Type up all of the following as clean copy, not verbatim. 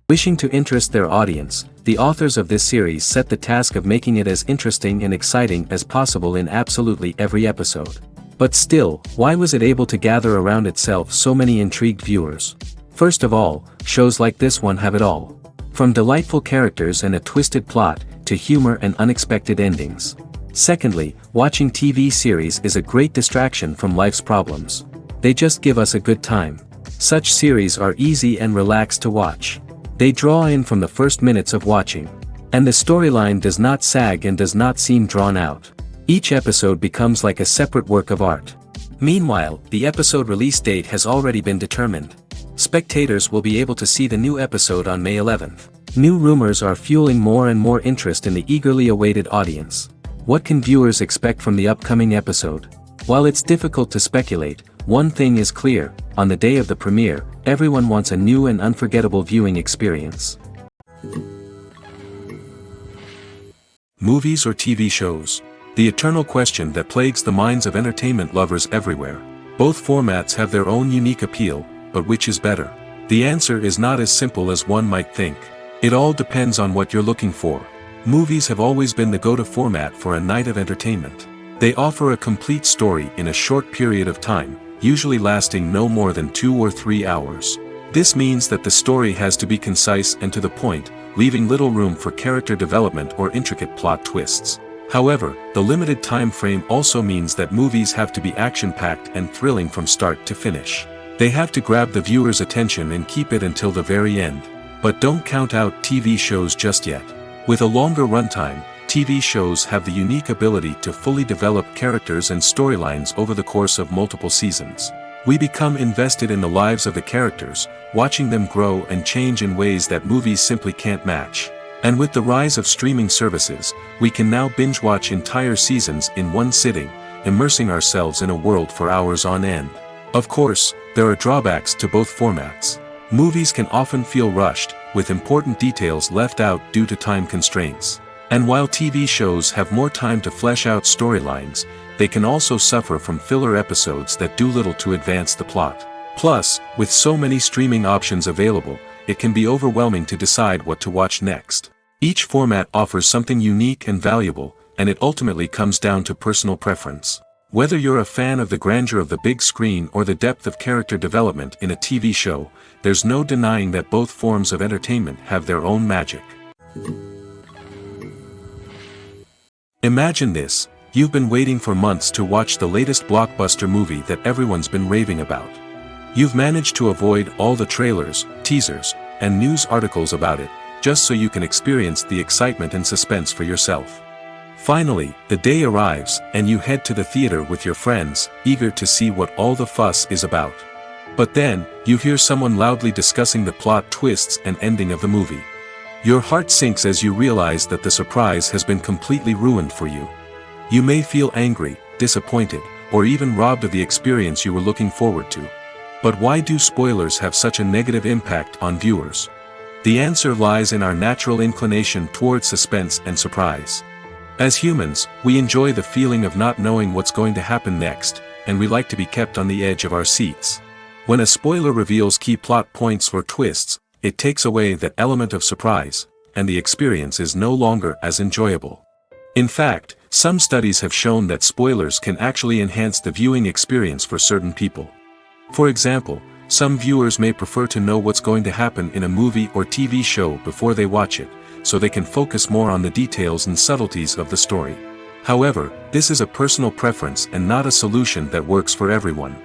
Wishing to interest their audience, the authors of this series set the task of making it as interesting and exciting as possible in absolutely every episode. But still, why was it able to gather around itself so many intrigued viewers? First of all, shows like this one have it all. From delightful characters and a twisted plot, to humor and unexpected endings. Secondly, watching TV series is a great distraction from life's problems. They just give us a good time. Such series are easy and relaxed to watch. They draw in from the first minutes of watching. And the storyline does not sag and does not seem drawn out. Each episode becomes like a separate work of art. Meanwhile, the episode release date has already been determined. Spectators will be able to see the new episode on May 11th. New rumors are fueling more and more interest in the eagerly awaited audience. What can viewers expect from the upcoming episode? While it's difficult to speculate, one thing is clear: on the day of the premiere, everyone wants a new and unforgettable viewing experience. Movies or TV shows? The eternal question that plagues the minds of entertainment lovers everywhere. Both formats have their own unique appeal, but which is better? The answer is not as simple as one might think. It all depends on what you're looking for. Movies have always been the go-to format for a night of entertainment. They offer a complete story in a short period of time, usually lasting no more than 2 or 3 hours. This means that the story has to be concise and to the point, leaving little room for character development or intricate plot twists. However, the limited time frame also means that movies have to be action-packed and thrilling from start to finish. They have to grab the viewer's attention and keep it until the very end. But don't count out TV shows just yet. With a longer runtime, TV shows have the unique ability to fully develop characters and storylines over the course of multiple seasons. We become invested in the lives of the characters, watching them grow and change in ways that movies simply can't match. And with the rise of streaming services, we can now binge-watch entire seasons in one sitting, immersing ourselves in a world for hours on end. Of course, there are drawbacks to both formats. Movies can often feel rushed, with important details left out due to time constraints. And while TV shows have more time to flesh out storylines, they can also suffer from filler episodes that do little to advance the plot. Plus, with so many streaming options available, it can be overwhelming to decide what to watch next. Each format offers something unique and valuable, and it ultimately comes down to personal preference. Whether you're a fan of the grandeur of the big screen or the depth of character development in a TV show, there's no denying that both forms of entertainment have their own magic. Imagine this: you've been waiting for months to watch the latest blockbuster movie that everyone's been raving about. You've managed to avoid all the trailers, teasers, and news articles about it, just so you can experience the excitement and suspense for yourself. Finally, the day arrives, and you head to the theater with your friends, eager to see what all the fuss is about. But then, you hear someone loudly discussing the plot twists and ending of the movie. Your heart sinks as you realize that the surprise has been completely ruined for you. You may feel angry, disappointed, or even robbed of the experience you were looking forward to. But why do spoilers have such a negative impact on viewers? The answer lies in our natural inclination towards suspense and surprise. As humans, we enjoy the feeling of not knowing what's going to happen next, and we like to be kept on the edge of our seats. When a spoiler reveals key plot points or twists, it takes away that element of surprise, and the experience is no longer as enjoyable. In fact, some studies have shown that spoilers can actually enhance the viewing experience for certain people. For example, some viewers may prefer to know what's going to happen in a movie or TV show before they watch it, so they can focus more on the details and subtleties of the story. However, this is a personal preference and not a solution that works for everyone.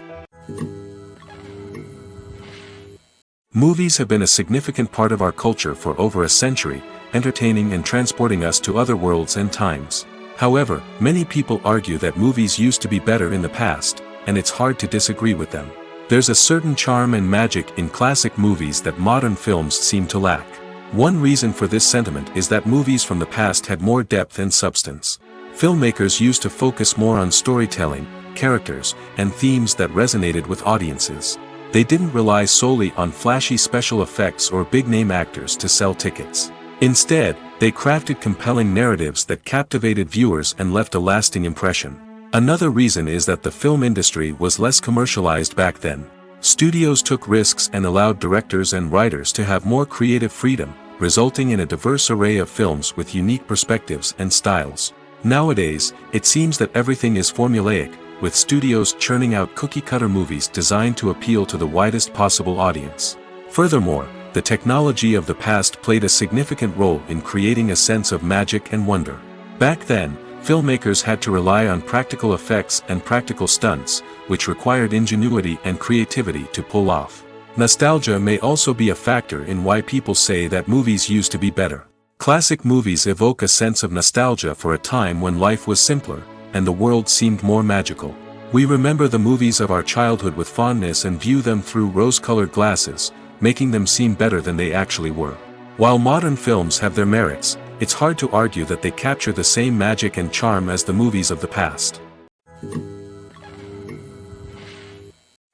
Movies have been a significant part of our culture for over a century, entertaining and transporting us to other worlds and times. However, many people argue that movies used to be better in the past, and it's hard to disagree with them. There's a certain charm and magic in classic movies that modern films seem to lack. One reason for this sentiment is that movies from the past had more depth and substance. Filmmakers used to focus more on storytelling, characters, and themes that resonated with audiences. They didn't rely solely on flashy special effects or big-name actors to sell tickets. Instead, they crafted compelling narratives that captivated viewers and left a lasting impression. Another reason is that the film industry was less commercialized back then. Studios took risks and allowed directors and writers to have more creative freedom, resulting in a diverse array of films with unique perspectives and styles. Nowadays, it seems that everything is formulaic, with studios churning out cookie-cutter movies designed to appeal to the widest possible audience. Furthermore, the technology of the past played a significant role in creating a sense of magic and wonder. Back then, filmmakers had to rely on practical effects and practical stunts, which required ingenuity and creativity to pull off. Nostalgia may also be a factor in why people say that movies used to be better. Classic movies evoke a sense of nostalgia for a time when life was simpler, and the world seemed more magical. We remember the movies of our childhood with fondness and view them through rose-colored glasses, making them seem better than they actually were. While modern films have their merits, it's hard to argue that they capture the same magic and charm as the movies of the past.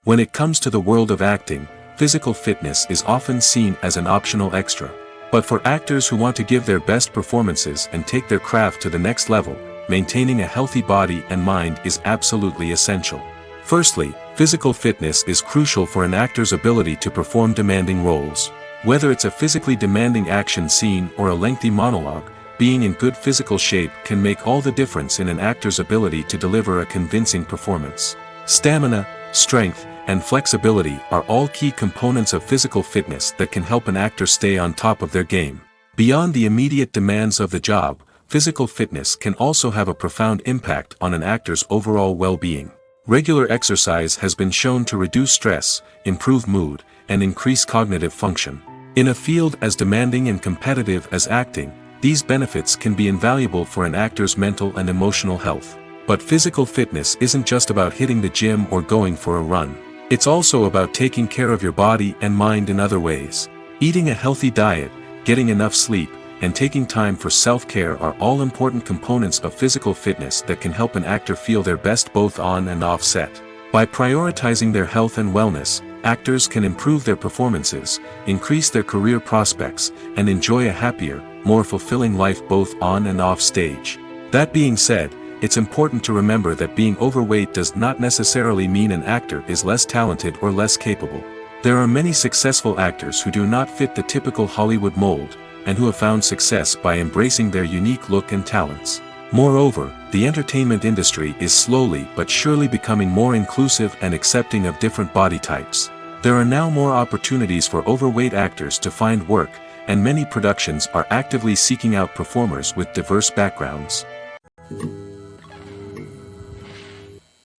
When it comes to the world of acting, physical fitness is often seen as an optional extra. But for actors who want to give their best performances and take their craft to the next level, maintaining a healthy body and mind is absolutely essential. Firstly, physical fitness is crucial for an actor's ability to perform demanding roles. Whether it's a physically demanding action scene or a lengthy monologue, being in good physical shape can make all the difference in an actor's ability to deliver a convincing performance. Stamina, strength, and flexibility are all key components of physical fitness that can help an actor stay on top of their game. Beyond the immediate demands of the job, physical fitness can also have a profound impact on an actor's overall well-being. Regular exercise has been shown to reduce stress, improve mood, and increase cognitive function. In a field as demanding and competitive as acting, these benefits can be invaluable for an actor's mental and emotional health. But physical fitness isn't just about hitting the gym or going for a run. It's also about taking care of your body and mind in other ways. Eating a healthy diet, getting enough sleep, and taking time for self-care are all important components of physical fitness that can help an actor feel their best both on and off set. By prioritizing their health and wellness, actors can improve their performances, increase their career prospects, and enjoy a happier, more fulfilling life both on and off stage. That being said, it's important to remember that being overweight does not necessarily mean an actor is less talented or less capable. There are many successful actors who do not fit the typical Hollywood mold, and who have found success by embracing their unique look and talents. Moreover, the entertainment industry is slowly but surely becoming more inclusive and accepting of different body types. There are now more opportunities for overweight actors to find work, and many productions are actively seeking out performers with diverse backgrounds.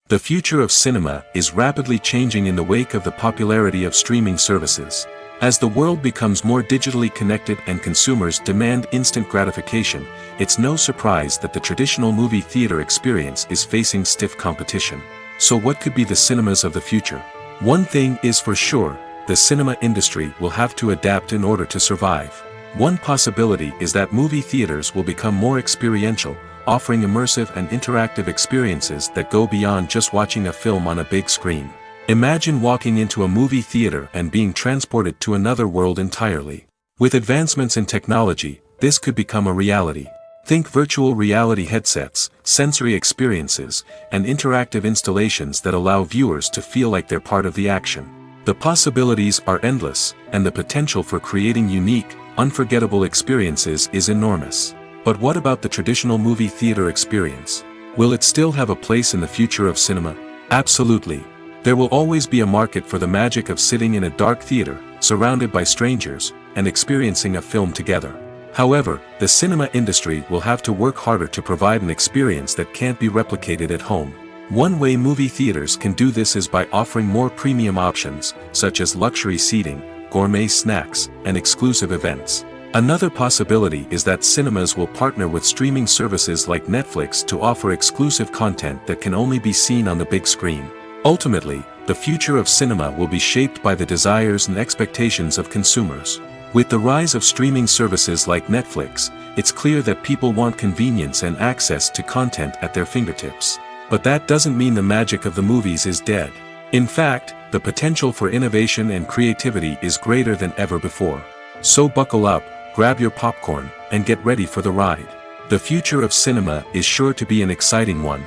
The future of cinema is rapidly changing in the wake of the popularity of streaming services. As the world becomes more digitally connected and consumers demand instant gratification, it's no surprise that the traditional movie theater experience is facing stiff competition. So what could be the cinemas of the future? One thing is for sure, the cinema industry will have to adapt in order to survive. One possibility is that movie theaters will become more experiential, offering immersive and interactive experiences that go beyond just watching a film on a big screen. Imagine walking into a movie theater and being transported to another world entirely. With advancements in technology, this could become a reality. Think virtual reality headsets, sensory experiences, and interactive installations that allow viewers to feel like they're part of the action. The possibilities are endless, and the potential for creating unique, unforgettable experiences is enormous. But what about the traditional movie theater experience? Will it still have a place in the future of cinema? Absolutely. There will always be a market for the magic of sitting in a dark theater, surrounded by strangers, and experiencing a film together. However, the cinema industry will have to work harder to provide an experience that can't be replicated at home. One way movie theaters can do this is by offering more premium options, such as luxury seating, gourmet snacks, and exclusive events. Another possibility is that cinemas will partner with streaming services like Netflix to offer exclusive content that can only be seen on the big screen. Ultimately, the future of cinema will be shaped by the desires and expectations of consumers. With the rise of streaming services like Netflix, it's clear that people want convenience and access to content at their fingertips. But that doesn't mean the magic of the movies is dead. In fact, the potential for innovation and creativity is greater than ever before. So buckle up, grab your popcorn, and get ready for the ride. The future of cinema is sure to be an exciting one.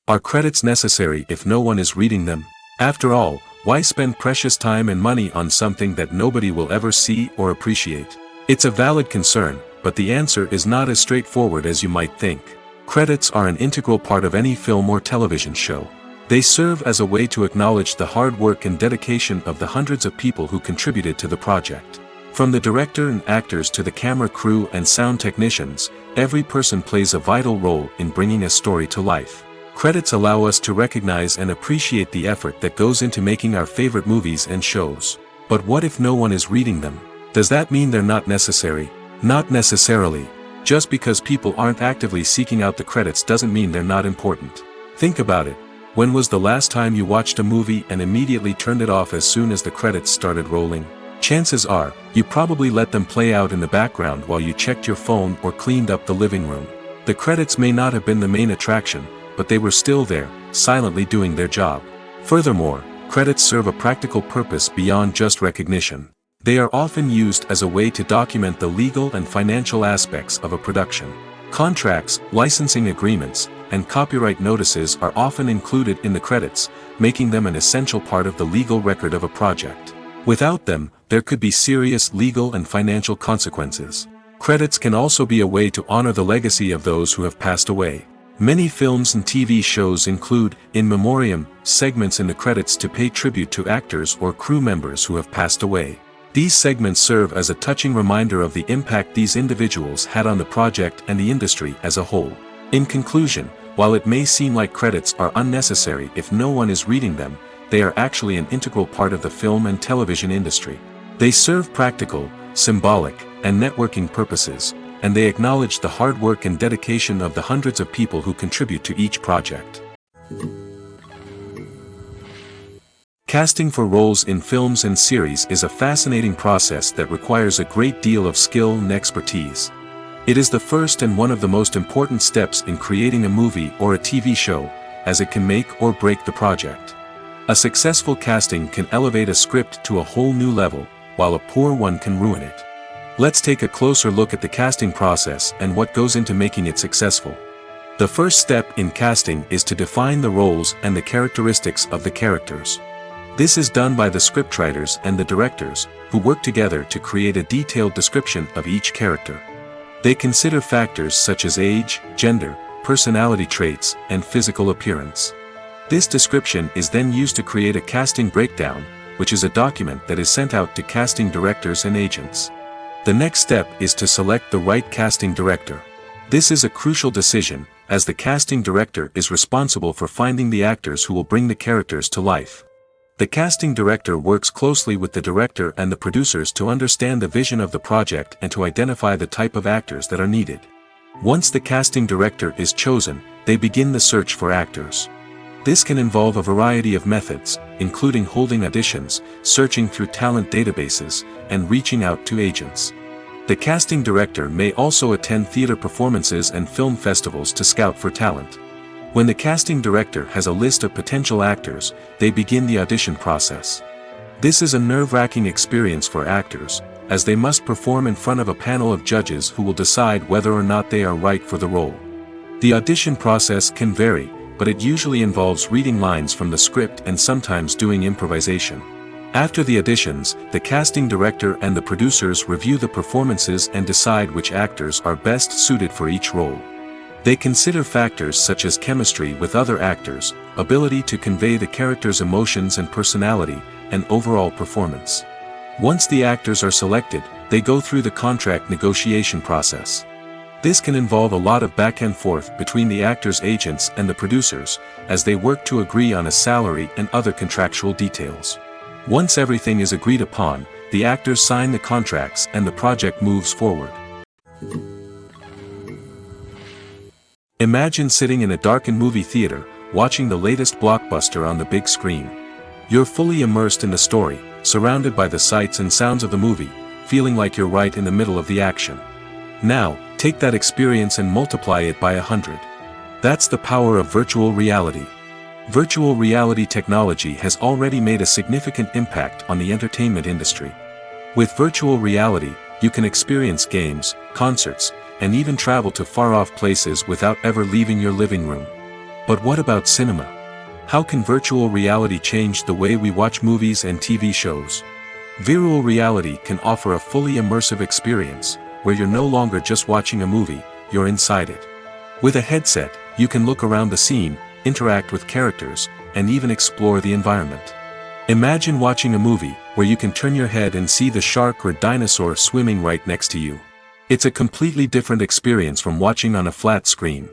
Are credits necessary if no one is reading them? After all, why spend precious time and money on something that nobody will ever see or appreciate? It's a valid concern, but the answer is not as straightforward as you might think. Credits are an integral part of any film or television show. They serve as a way to acknowledge the hard work and dedication of the hundreds of people who contributed to the project. From the director and actors to the camera crew and sound technicians, every person plays a vital role in bringing a story to life. Credits allow us to recognize and appreciate the effort that goes into making our favorite movies and shows. But what if no one is reading them? Does that mean they're not necessary? Not necessarily. Just because people aren't actively seeking out the credits doesn't mean they're not important. Think about it. When was the last time you watched a movie and immediately turned it off as soon as the credits started rolling? Chances are, you probably let them play out in the background while you checked your phone or cleaned up the living room. The credits may not have been the main attraction, but they were still there, silently doing their job. Furthermore, credits serve a practical purpose beyond just recognition. They are often used as a way to document the legal and financial aspects of a production. Contracts, licensing agreements, and copyright notices are often included in the credits, making them an essential part of the legal record of a project. Without them, there could be serious legal and financial consequences. Credits can also be a way to honor the legacy of those who have passed away. Many films and TV shows include, in memoriam, segments in the credits to pay tribute to actors or crew members who have passed away. These segments serve as a touching reminder of the impact these individuals had on the project and the industry as a whole. In conclusion, while it may seem like credits are unnecessary if no one is reading them, they are actually an integral part of the film and television industry. They serve practical, symbolic, and networking purposes, and they acknowledge the hard work and dedication of the hundreds of people who contribute to each project. Casting for roles in films and series is a fascinating process that requires a great deal of skill and expertise. It is the first and one of the most important steps in creating a movie or a TV show, as it can make or break the project. A successful casting can elevate a script to a whole new level, while a poor one can ruin it. Let's take a closer look at the casting process and what goes into making it successful. The first step in casting is to define the roles and the characteristics of the characters. This is done by the scriptwriters and the directors, who work together to create a detailed description of each character. They consider factors such as age, gender, personality traits, and physical appearance. This description is then used to create a casting breakdown, which is a document that is sent out to casting directors and agents. The next step is to select the right casting director. This is a crucial decision, as the casting director is responsible for finding the actors who will bring the characters to life. The casting director works closely with the director and the producers to understand the vision of the project and to identify the type of actors that are needed. Once the casting director is chosen, they begin the search for actors. This can involve a variety of methods, including holding auditions, searching through talent databases, and reaching out to agents. The casting director may also attend theater performances and film festivals to scout for talent. When the casting director has a list of potential actors, they begin the audition process. This is a nerve-wracking experience for actors, as they must perform in front of a panel of judges who will decide whether or not they are right for the role. The audition process can vary, but it usually involves reading lines from the script and sometimes doing improvisation. After the auditions, the casting director and the producers review the performances and decide which actors are best suited for each role. They consider factors such as chemistry with other actors, ability to convey the character's emotions and personality, and overall performance. Once the actors are selected, they go through the contract negotiation process. This can involve a lot of back and forth between the actors' agents and the producers, as they work to agree on a salary and other contractual details. Once everything is agreed upon, the actors sign the contracts and the project moves forward. Imagine sitting in a darkened movie theater, watching the latest blockbuster on the big screen. You're fully immersed in the story, surrounded by the sights and sounds of the movie, feeling like you're right in the middle of the action. Now, take that experience and multiply it by 100. That's the power of virtual reality. Virtual reality technology has already made a significant impact on the entertainment industry. With virtual reality, you can experience games, concerts, and even travel to far-off places without ever leaving your living room. But what about cinema? How can virtual reality change the way we watch movies and TV shows? Virtual reality can offer a fully immersive experience, where you're no longer just watching a movie, you're inside it. With a headset, you can look around the scene, interact with characters, and even explore the environment. Imagine watching a movie, where you can turn your head and see the shark or dinosaur swimming right next to you. It's a completely different experience from watching on a flat screen.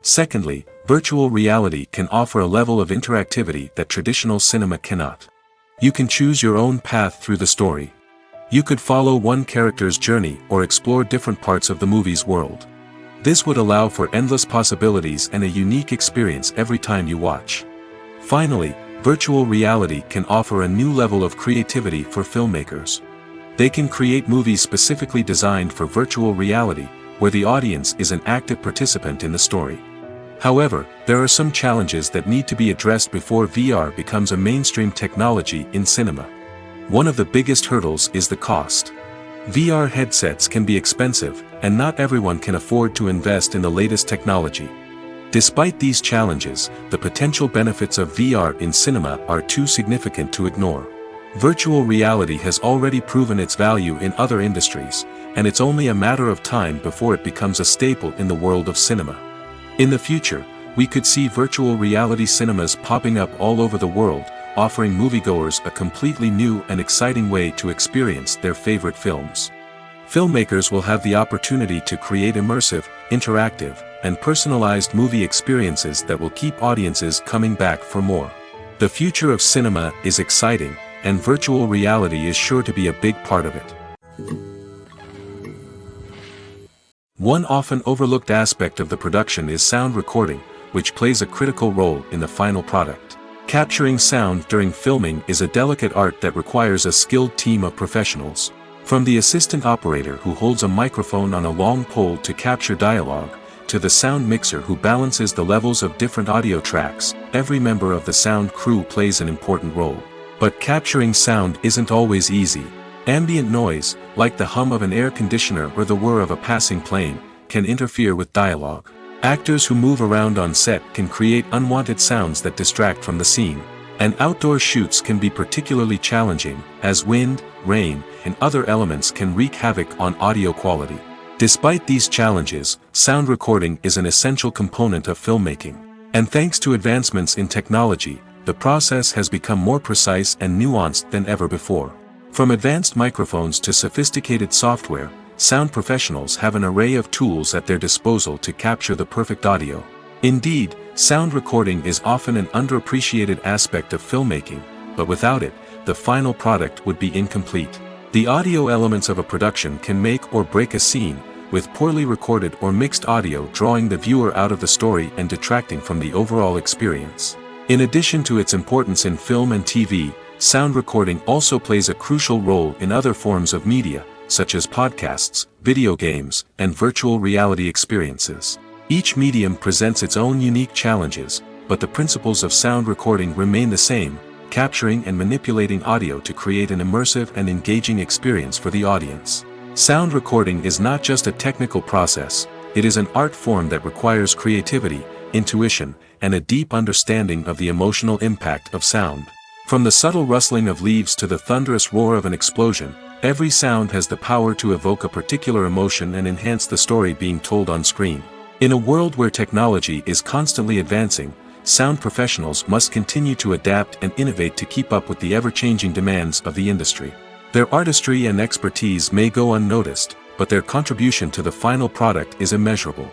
Secondly, virtual reality can offer a level of interactivity that traditional cinema cannot. You can choose your own path through the story. You could follow one character's journey or explore different parts of the movie's world. This would allow for endless possibilities and a unique experience every time you watch. Finally, virtual reality can offer a new level of creativity for filmmakers. They can create movies specifically designed for virtual reality, where the audience is an active participant in the story. However, there are some challenges that need to be addressed before VR becomes a mainstream technology in cinema. One of the biggest hurdles is the cost. VR headsets can be expensive, and not everyone can afford to invest in the latest technology. Despite these challenges, the potential benefits of VR in cinema are too significant to ignore. Virtual reality has already proven its value in other industries, and it's only a matter of time before it becomes a staple in the world of cinema. In the future, we could see virtual reality cinemas popping up all over the world, offering moviegoers a completely new and exciting way to experience their favorite films. Filmmakers will have the opportunity to create immersive, interactive, and personalized movie experiences that will keep audiences coming back for more. The future of cinema is exciting, and virtual reality is sure to be a big part of it. One often overlooked aspect of the production is sound recording, which plays a critical role in the final product. Capturing sound during filming is a delicate art that requires a skilled team of professionals. From the assistant operator who holds a microphone on a long pole to capture dialogue, to the sound mixer who balances the levels of different audio tracks, every member of the sound crew plays an important role. But capturing sound isn't always easy. Ambient noise, like the hum of an air conditioner or the whir of a passing plane, can interfere with dialogue. Actors who move around on set can create unwanted sounds that distract from the scene. And outdoor shoots can be particularly challenging, as wind, rain, and other elements can wreak havoc on audio quality. Despite these challenges, sound recording is an essential component of filmmaking. And thanks to advancements in technology, the process has become more precise and nuanced than ever before. From advanced microphones to sophisticated software, sound professionals have an array of tools at their disposal to capture the perfect audio. Indeed, sound recording is often an underappreciated aspect of filmmaking, but without it, the final product would be incomplete. The audio elements of a production can make or break a scene, with poorly recorded or mixed audio drawing the viewer out of the story and detracting from the overall experience. In addition to its importance in film and TV, sound recording also plays a crucial role in other forms of media, such as podcasts, video games, and virtual reality experiences. Each medium presents its own unique challenges, but the principles of sound recording remain the same, capturing and manipulating audio to create an immersive and engaging experience for the audience. Sound recording is not just a technical process, it is an art form that requires creativity, intuition, and a deep understanding of the emotional impact of sound. From the subtle rustling of leaves to the thunderous roar of an explosion, every sound has the power to evoke a particular emotion and enhance the story being told on screen. In a world where technology is constantly advancing, sound professionals must continue to adapt and innovate to keep up with the ever-changing demands of the industry. Their artistry and expertise may go unnoticed, but their contribution to the final product is immeasurable.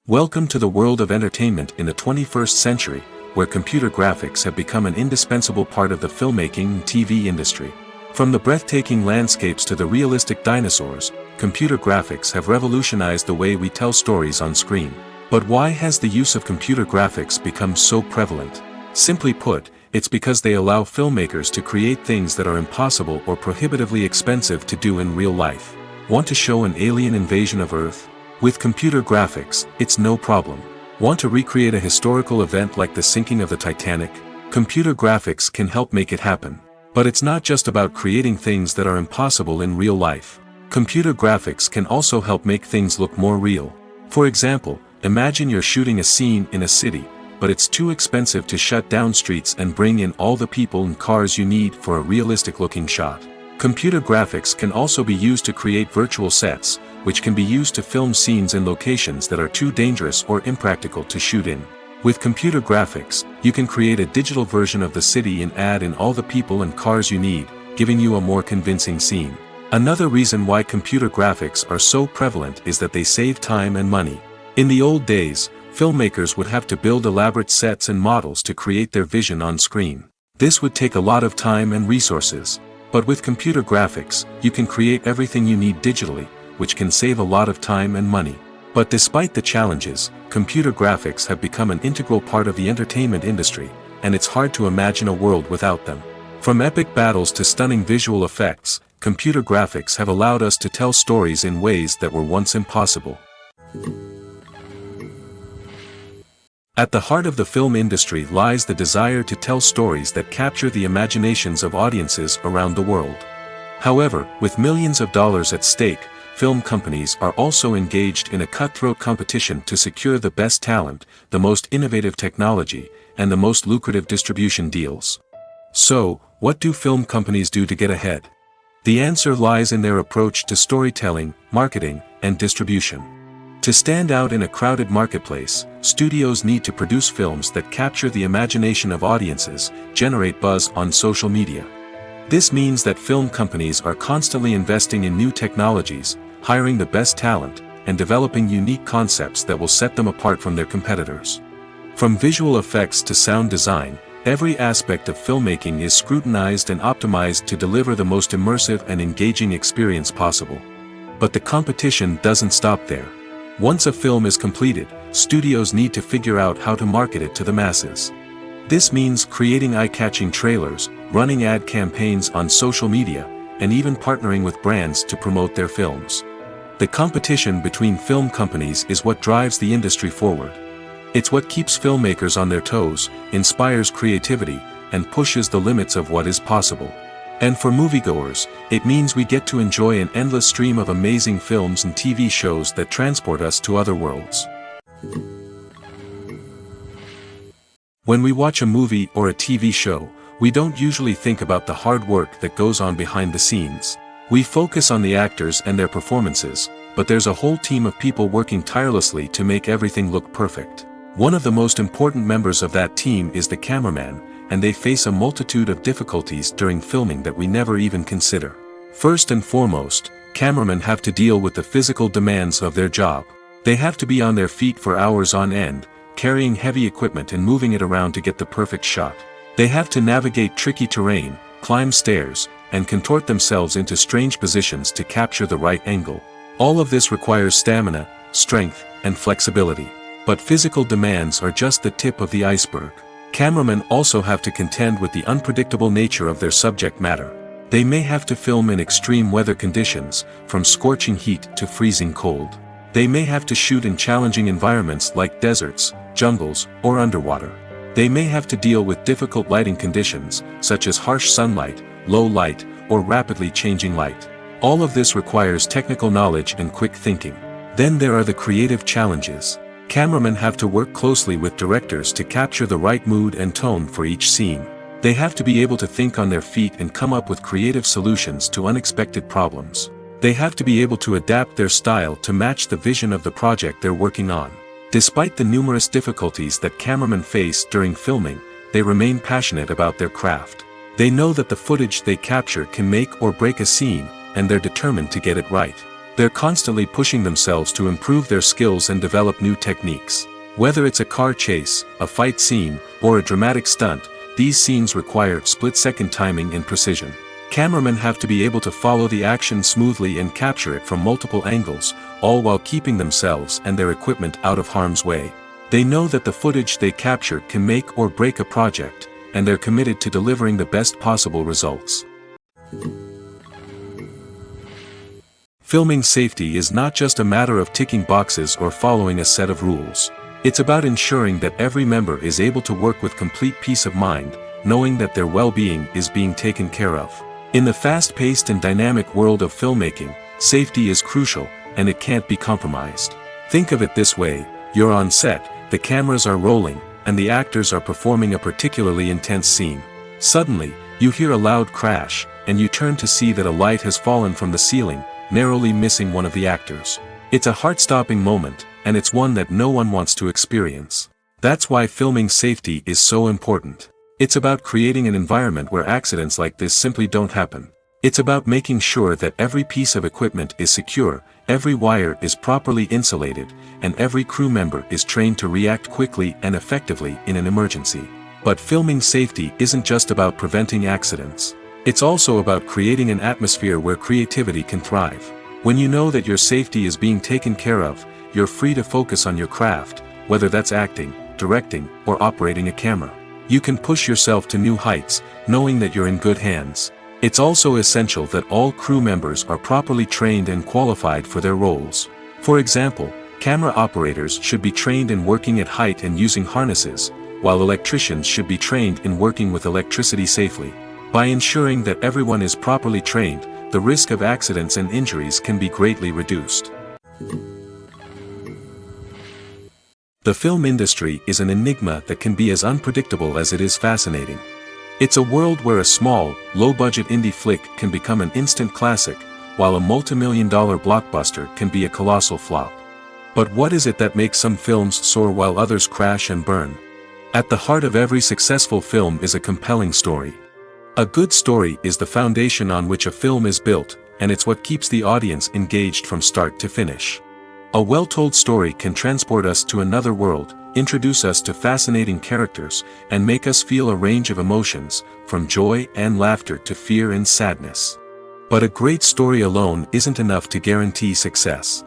Welcome to the world of entertainment in the 21st century, where computer graphics have become an indispensable part of the filmmaking and TV industry. From the breathtaking landscapes to the realistic dinosaurs, computer graphics have revolutionized the way we tell stories on screen. But why has the use of computer graphics become so prevalent? Simply put, it's because they allow filmmakers to create things that are impossible or prohibitively expensive to do in real life. Want to show an alien invasion of Earth? With computer graphics, it's no problem. Want to recreate a historical event like the sinking of the Titanic? Computer graphics can help make it happen. But it's not just about creating things that are impossible in real life. Computer graphics can also help make things look more real. For example, imagine you're shooting a scene in a city, but it's too expensive to shut down streets and bring in all the people and cars you need for a realistic-looking shot. Computer graphics can also be used to create virtual sets, which can be used to film scenes in locations that are too dangerous or impractical to shoot in. With computer graphics, you can create a digital version of the city and add in all the people and cars you need, giving you a more convincing scene. Another reason why computer graphics are so prevalent is that they save time and money. In the old days, filmmakers would have to build elaborate sets and models to create their vision on screen. This would take a lot of time and resources. But with computer graphics, you can create everything you need digitally, which can save a lot of time and money. But despite the challenges, computer graphics have become an integral part of the entertainment industry, and it's hard to imagine a world without them. From epic battles to stunning visual effects, computer graphics have allowed us to tell stories in ways that were once impossible. At the heart of the film industry lies the desire to tell stories that capture the imaginations of audiences around the world. However, with millions of dollars at stake, film companies are also engaged in a cutthroat competition to secure the best talent, the most innovative technology, and the most lucrative distribution deals. So, what do film companies do to get ahead? The answer lies in their approach to storytelling, marketing, and distribution. To stand out in a crowded marketplace, studios need to produce films that capture the imagination of audiences, generate buzz on social media. This means that film companies are constantly investing in new technologies, hiring the best talent, and developing unique concepts that will set them apart from their competitors. From visual effects to sound design, every aspect of filmmaking is scrutinized and optimized to deliver the most immersive and engaging experience possible. But the competition doesn't stop there. Once a film is completed, studios need to figure out how to market it to the masses. This means creating eye-catching trailers, running ad campaigns on social media, and even partnering with brands to promote their films. The competition between film companies is what drives the industry forward. It's what keeps filmmakers on their toes, inspires creativity, and pushes the limits of what is possible. And for moviegoers, it means we get to enjoy an endless stream of amazing films and TV shows that transport us to other worlds. When we watch a movie or a TV show, we don't usually think about the hard work that goes on behind the scenes. We focus on the actors and their performances, but there's a whole team of people working tirelessly to make everything look perfect. One of the most important members of that team is the cameraman, and they face a multitude of difficulties during filming that we never even consider. First and foremost, cameramen have to deal with the physical demands of their job. They have to be on their feet for hours on end, carrying heavy equipment and moving it around to get the perfect shot. They have to navigate tricky terrain, climb stairs, and contort themselves into strange positions to capture the right angle. All of this requires stamina, strength, and flexibility. But physical demands are just the tip of the iceberg. Cameramen also have to contend with the unpredictable nature of their subject matter. They may have to film in extreme weather conditions, from scorching heat to freezing cold. They may have to shoot in challenging environments like deserts, jungles, or underwater. They may have to deal with difficult lighting conditions, such as harsh sunlight, low light, or rapidly changing light. All of this requires technical knowledge and quick thinking. Then there are the creative challenges. Cameramen have to work closely with directors to capture the right mood and tone for each scene. They have to be able to think on their feet and come up with creative solutions to unexpected problems. They have to be able to adapt their style to match the vision of the project they're working on. Despite the numerous difficulties that cameramen face during filming, they remain passionate about their craft. They know that the footage they capture can make or break a scene, and they're determined to get it right. They're constantly pushing themselves to improve their skills and develop new techniques. Whether it's a car chase, a fight scene, or a dramatic stunt, these scenes require split-second timing and precision. Cameramen have to be able to follow the action smoothly and capture it from multiple angles, all while keeping themselves and their equipment out of harm's way. They know that the footage they capture can make or break a project, and they're committed to delivering the best possible results. Filming safety is not just a matter of ticking boxes or following a set of rules. It's about ensuring that every member is able to work with complete peace of mind, knowing that their well-being is being taken care of. In the fast-paced and dynamic world of filmmaking, safety is crucial, and it can't be compromised. Think of it this way: you're on set, the cameras are rolling, and the actors are performing a particularly intense scene. Suddenly, you hear a loud crash, and you turn to see that a light has fallen from the ceiling, narrowly missing one of the actors. It's a heart-stopping moment, and it's one that no one wants to experience. That's why filming safety is so important. It's about creating an environment where accidents like this simply don't happen. It's about making sure that every piece of equipment is secure, every wire is properly insulated, and every crew member is trained to react quickly and effectively in an emergency. But filming safety isn't just about preventing accidents. It's also about creating an atmosphere where creativity can thrive. When you know that your safety is being taken care of, you're free to focus on your craft, whether that's acting, directing, or operating a camera. You can push yourself to new heights, knowing that you're in good hands. It's also essential that all crew members are properly trained and qualified for their roles. For example, camera operators should be trained in working at height and using harnesses, while electricians should be trained in working with electricity safely. By ensuring that everyone is properly trained, the risk of accidents and injuries can be greatly reduced. The film industry is an enigma that can be as unpredictable as it is fascinating. It's a world where a small, low-budget indie flick can become an instant classic, while a multi-million-dollar blockbuster can be a colossal flop. But what is it that makes some films soar while others crash and burn? At the heart of every successful film is a compelling story. A good story is the foundation on which a film is built, and it's what keeps the audience engaged from start to finish. A well-told story can transport us to another world, introduce us to fascinating characters, and make us feel a range of emotions, from joy and laughter to fear and sadness. But a great story alone isn't enough to guarantee success.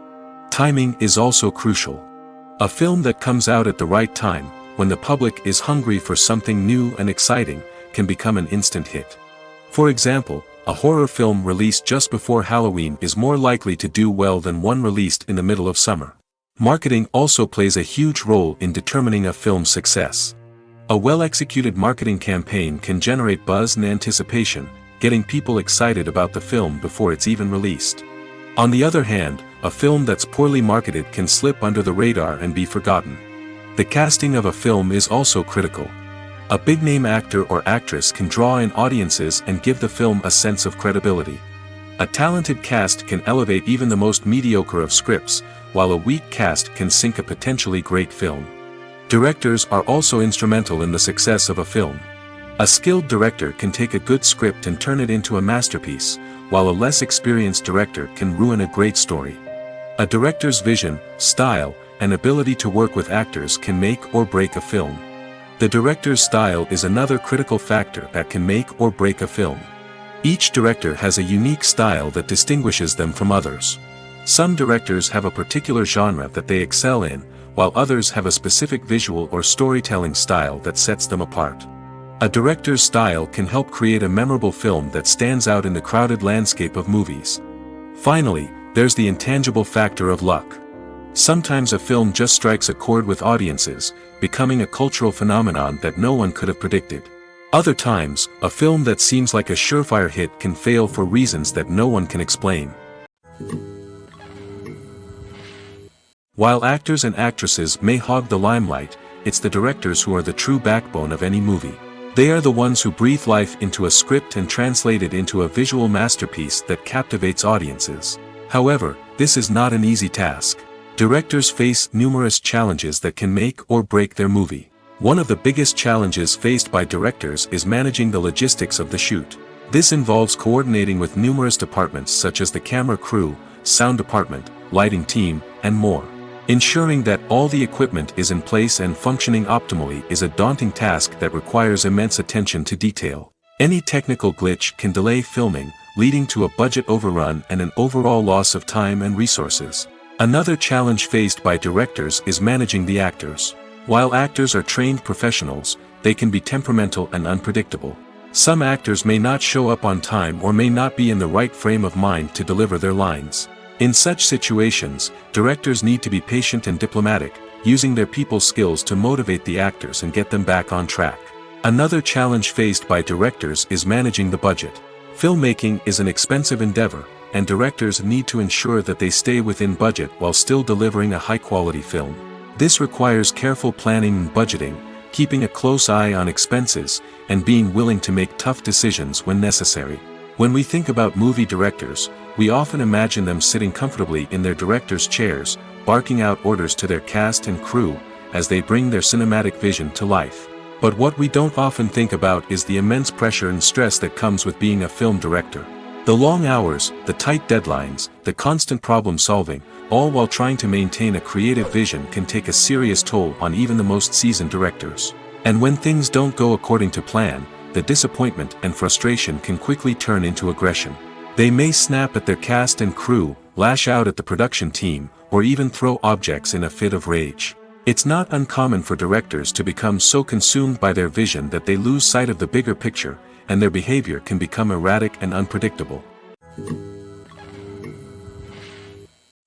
Timing is also crucial. A film that comes out at the right time, when the public is hungry for something new and exciting, can become an instant hit. For example, a horror film released just before Halloween is more likely to do well than one released in the middle of summer. Marketing also plays a huge role in determining a film's success. A well-executed marketing campaign can generate buzz and anticipation, getting people excited about the film before it's even released. On the other hand, a film that's poorly marketed can slip under the radar and be forgotten. The casting of a film is also critical. A big-name actor or actress can draw in audiences and give the film a sense of credibility. A talented cast can elevate even the most mediocre of scripts, while a weak cast can sink a potentially great film. Directors are also instrumental in the success of a film. A skilled director can take a good script and turn it into a masterpiece, while a less experienced director can ruin a great story. A director's vision, style, and ability to work with actors can make or break a film. The director's style is another critical factor that can make or break a film. Each director has a unique style that distinguishes them from others. Some directors have a particular genre that they excel in, while others have a specific visual or storytelling style that sets them apart. A director's style can help create a memorable film that stands out in the crowded landscape of movies. Finally, there's the intangible factor of luck. Sometimes a film just strikes a chord with audiences, becoming a cultural phenomenon that no one could have predicted. Other times, a film that seems like a surefire hit can fail for reasons that no one can explain. While actors and actresses may hog the limelight, it's the directors who are the true backbone of any movie. They are the ones who breathe life into a script and translate it into a visual masterpiece that captivates audiences. However, this is not an easy task. Directors face numerous challenges that can make or break their movie. One of the biggest challenges faced by directors is managing the logistics of the shoot. This involves coordinating with numerous departments such as the camera crew, sound department, lighting team, and more. Ensuring that all the equipment is in place and functioning optimally is a daunting task that requires immense attention to detail. Any technical glitch can delay filming, leading to a budget overrun and an overall loss of time and resources. Another challenge faced by directors is managing the actors. While actors are trained professionals, they can be temperamental and unpredictable. Some actors may not show up on time or may not be in the right frame of mind to deliver their lines. In such situations, directors need to be patient and diplomatic, using their people skills to motivate the actors and get them back on track. Another challenge faced by directors is managing the budget. Filmmaking is an expensive endeavor, and directors need to ensure that they stay within budget while still delivering a high-quality film. This requires careful planning and budgeting, keeping a close eye on expenses, and being willing to make tough decisions when necessary. When we think about movie directors, we often imagine them sitting comfortably in their director's chairs, barking out orders to their cast and crew, as they bring their cinematic vision to life. But what we don't often think about is the immense pressure and stress that comes with being a film director. The long hours, the tight deadlines, the constant problem solving, all while trying to maintain a creative vision can take a serious toll on even the most seasoned directors. And when things don't go according to plan, the disappointment and frustration can quickly turn into aggression. They may snap at their cast and crew, lash out at the production team, or even throw objects in a fit of rage. It's not uncommon for directors to become so consumed by their vision that they lose sight of the bigger picture, and their behavior can become erratic and unpredictable.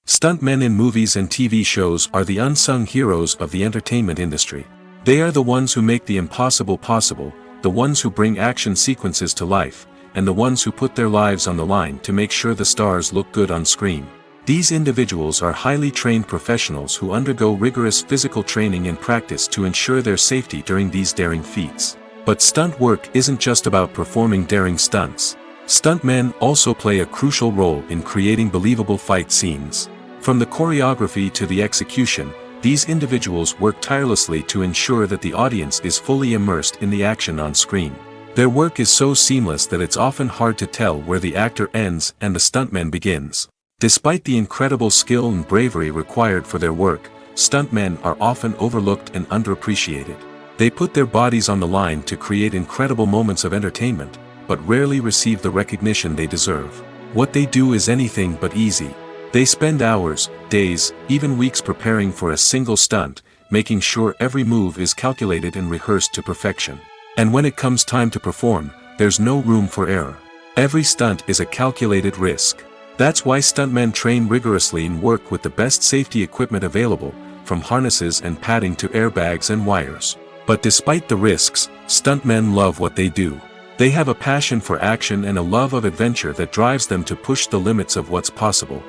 Stuntmen in movies and TV shows are the unsung heroes of the entertainment industry. They are the ones who make the impossible possible, the ones who bring action sequences to life, and the ones who put their lives on the line to make sure the stars look good on screen. These individuals are highly trained professionals who undergo rigorous physical training and practice to ensure their safety during these daring feats. But stunt work isn't just about performing daring stunts. Stuntmen also play a crucial role in creating believable fight scenes. From the choreography to the execution, these individuals work tirelessly to ensure that the audience is fully immersed in the action on screen. Their work is so seamless that it's often hard to tell where the actor ends and the stuntman begins. Despite the incredible skill and bravery required for their work, stuntmen are often overlooked and underappreciated. They put their bodies on the line to create incredible moments of entertainment, but rarely receive the recognition they deserve. What they do is anything but easy. They spend hours, days, even weeks preparing for a single stunt, making sure every move is calculated and rehearsed to perfection. And when it comes time to perform, there's no room for error. Every stunt is a calculated risk. That's why stuntmen train rigorously and work with the best safety equipment available, from harnesses and padding to airbags and wires. But despite the risks, stuntmen love what they do. They have a passion for action and a love of adventure that drives them to push the limits of what's possible.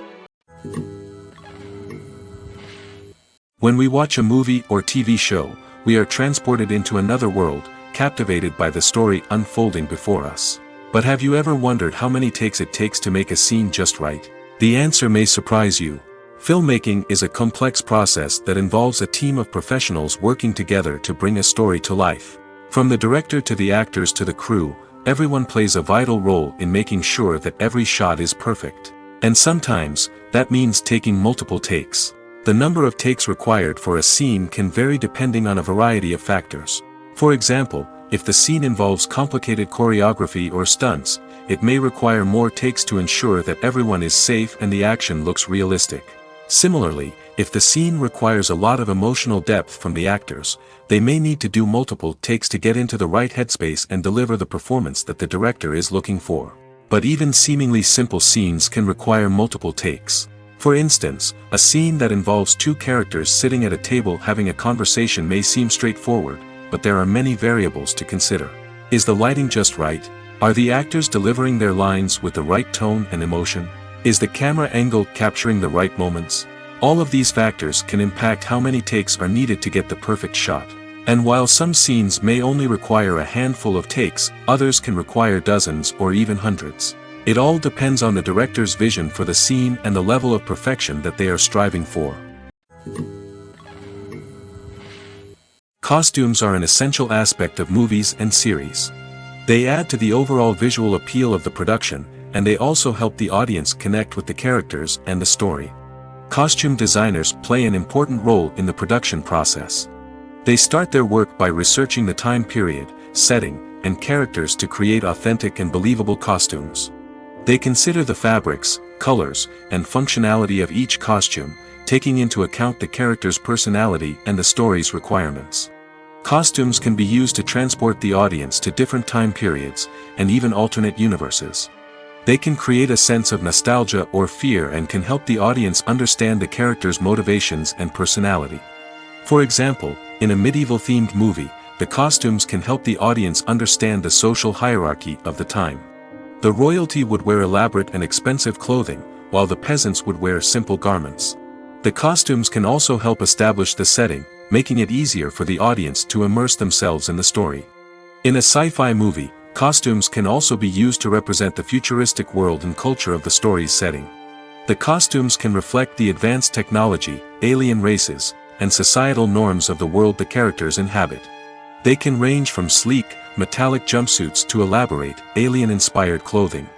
When we watch a movie or TV show, we are transported into another world, captivated by the story unfolding before us. But have you ever wondered how many takes it takes to make a scene just right? The answer may surprise you. Filmmaking is a complex process that involves a team of professionals working together to bring a story to life. From the director to the actors to the crew, everyone plays a vital role in making sure that every shot is perfect. And sometimes, that means taking multiple takes. The number of takes required for a scene can vary depending on a variety of factors. For example, if the scene involves complicated choreography or stunts, it may require more takes to ensure that everyone is safe and the action looks realistic. Similarly, if the scene requires a lot of emotional depth from the actors, they may need to do multiple takes to get into the right headspace and deliver the performance that the director is looking for. But even seemingly simple scenes can require multiple takes. For instance, a scene that involves two characters sitting at a table having a conversation may seem straightforward, but there are many variables to consider. Is the lighting just right? Are the actors delivering their lines with the right tone and emotion? Is the camera angle capturing the right moments? All of these factors can impact how many takes are needed to get the perfect shot. And while some scenes may only require a handful of takes, others can require dozens or even hundreds. It all depends on the director's vision for the scene and the level of perfection that they are striving for. Costumes are an essential aspect of movies and series. They add to the overall visual appeal of the production, and they also help the audience connect with the characters and the story. Costume designers play an important role in the production process. They start their work by researching the time period, setting, and characters to create authentic and believable costumes. They consider the fabrics, colors, and functionality of each costume, taking into account the character's personality and the story's requirements. Costumes can be used to transport the audience to different time periods, and even alternate universes. They can create a sense of nostalgia or fear and can help the audience understand the character's motivations and personality. For example, in a medieval-themed movie, the costumes can help the audience understand the social hierarchy of the time. The royalty would wear elaborate and expensive clothing, while the peasants would wear simple garments. The costumes can also help establish the setting, making it easier for the audience to immerse themselves in the story. In a sci-fi movie, costumes can also be used to represent the futuristic world and culture of the story's setting. The costumes can reflect the advanced technology, alien races, and societal norms of the world the characters inhabit. They can range from sleek, metallic jumpsuits to elaborate, alien-inspired clothing.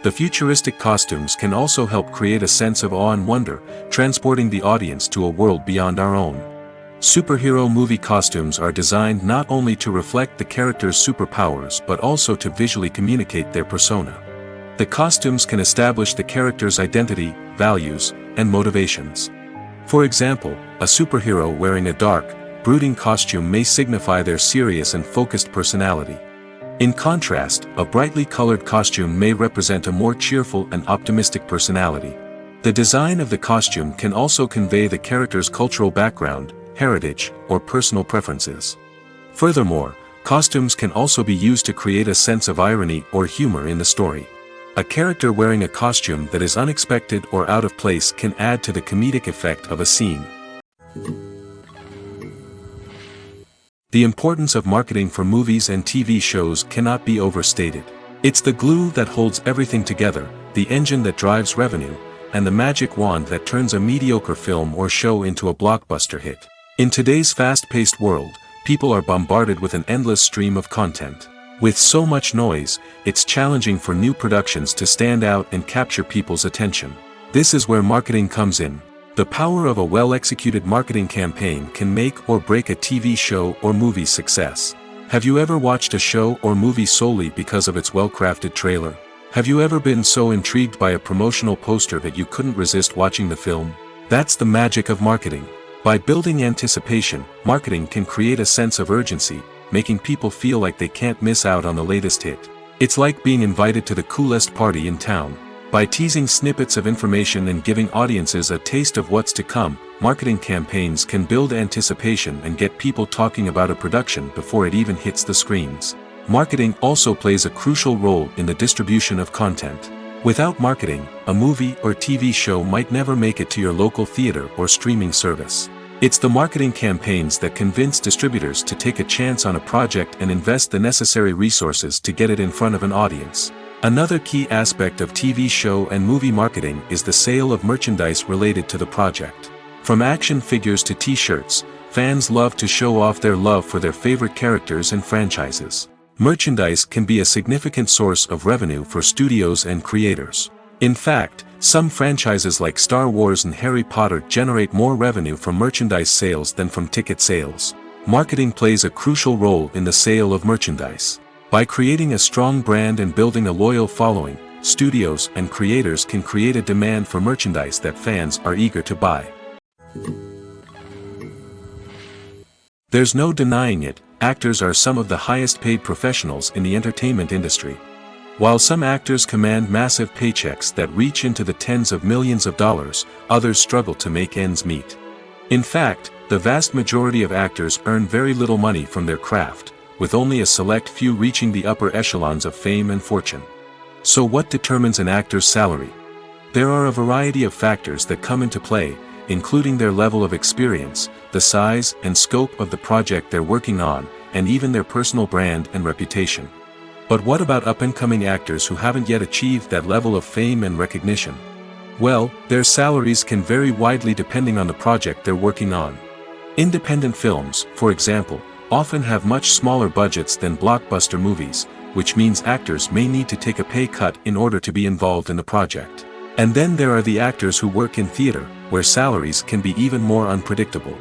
The futuristic costumes can also help create a sense of awe and wonder, transporting the audience to a world beyond our own. Superhero movie costumes are designed not only to reflect the character's superpowers but also to visually communicate their persona. The costumes can establish the character's identity, values, and motivations. For example, a superhero wearing a dark, brooding costume may signify their serious and focused personality. In contrast, a brightly colored costume may represent a more cheerful and optimistic personality. The design of the costume can also convey the character's cultural background, heritage, or personal preferences. Furthermore, costumes can also be used to create a sense of irony or humor in the story. A character wearing a costume that is unexpected or out of place can add to the comedic effect of a scene. The importance of marketing for movies and TV shows cannot be overstated. It's the glue that holds everything together, the engine that drives revenue, and the magic wand that turns a mediocre film or show into a blockbuster hit. In today's fast-paced world, people are bombarded with an endless stream of content. With so much noise, it's challenging for new productions to stand out and capture people's attention. This is where marketing comes in. The power of a well-executed marketing campaign can make or break a TV show or movie's success. Have you ever watched a show or movie solely because of its well-crafted trailer? Have you ever been so intrigued by a promotional poster that you couldn't resist watching the film? That's the magic of marketing. By building anticipation, marketing can create a sense of urgency, making people feel like they can't miss out on the latest hit. It's like being invited to the coolest party in town. By teasing snippets of information and giving audiences a taste of what's to come, marketing campaigns can build anticipation and get people talking about a production before it even hits the screens. Marketing also plays a crucial role in the distribution of content. Without marketing, a movie or TV show might never make it to your local theater or streaming service. It's the marketing campaigns that convince distributors to take a chance on a project and invest the necessary resources to get it in front of an audience. Another key aspect of TV show and movie marketing is the sale of merchandise related to the project. From action figures to t-shirts, fans love to show off their love for their favorite characters and franchises. Merchandise can be a significant source of revenue for studios and creators. In fact, some franchises like Star Wars and Harry Potter generate more revenue from merchandise sales than from ticket sales. Marketing plays a crucial role in the sale of merchandise. By creating a strong brand and building a loyal following, studios and creators can create a demand for merchandise that fans are eager to buy. There's no denying it, actors are some of the highest paid professionals in the entertainment industry. While some actors command massive paychecks that reach into the tens of millions of dollars, others struggle to make ends meet. In fact, the vast majority of actors earn very little money from their craft, with only a select few reaching the upper echelons of fame and fortune. So what determines an actor's salary? There are a variety of factors that come into play, including their level of experience, the size and scope of the project they're working on, and even their personal brand and reputation. But what about up-and-coming actors who haven't yet achieved that level of fame and recognition? Well, their salaries can vary widely depending on the project they're working on. Independent films, for example, often have much smaller budgets than blockbuster movies, which means actors may need to take a pay cut in order to be involved in the project. And then there are the actors who work in theater, where salaries can be even more unpredictable.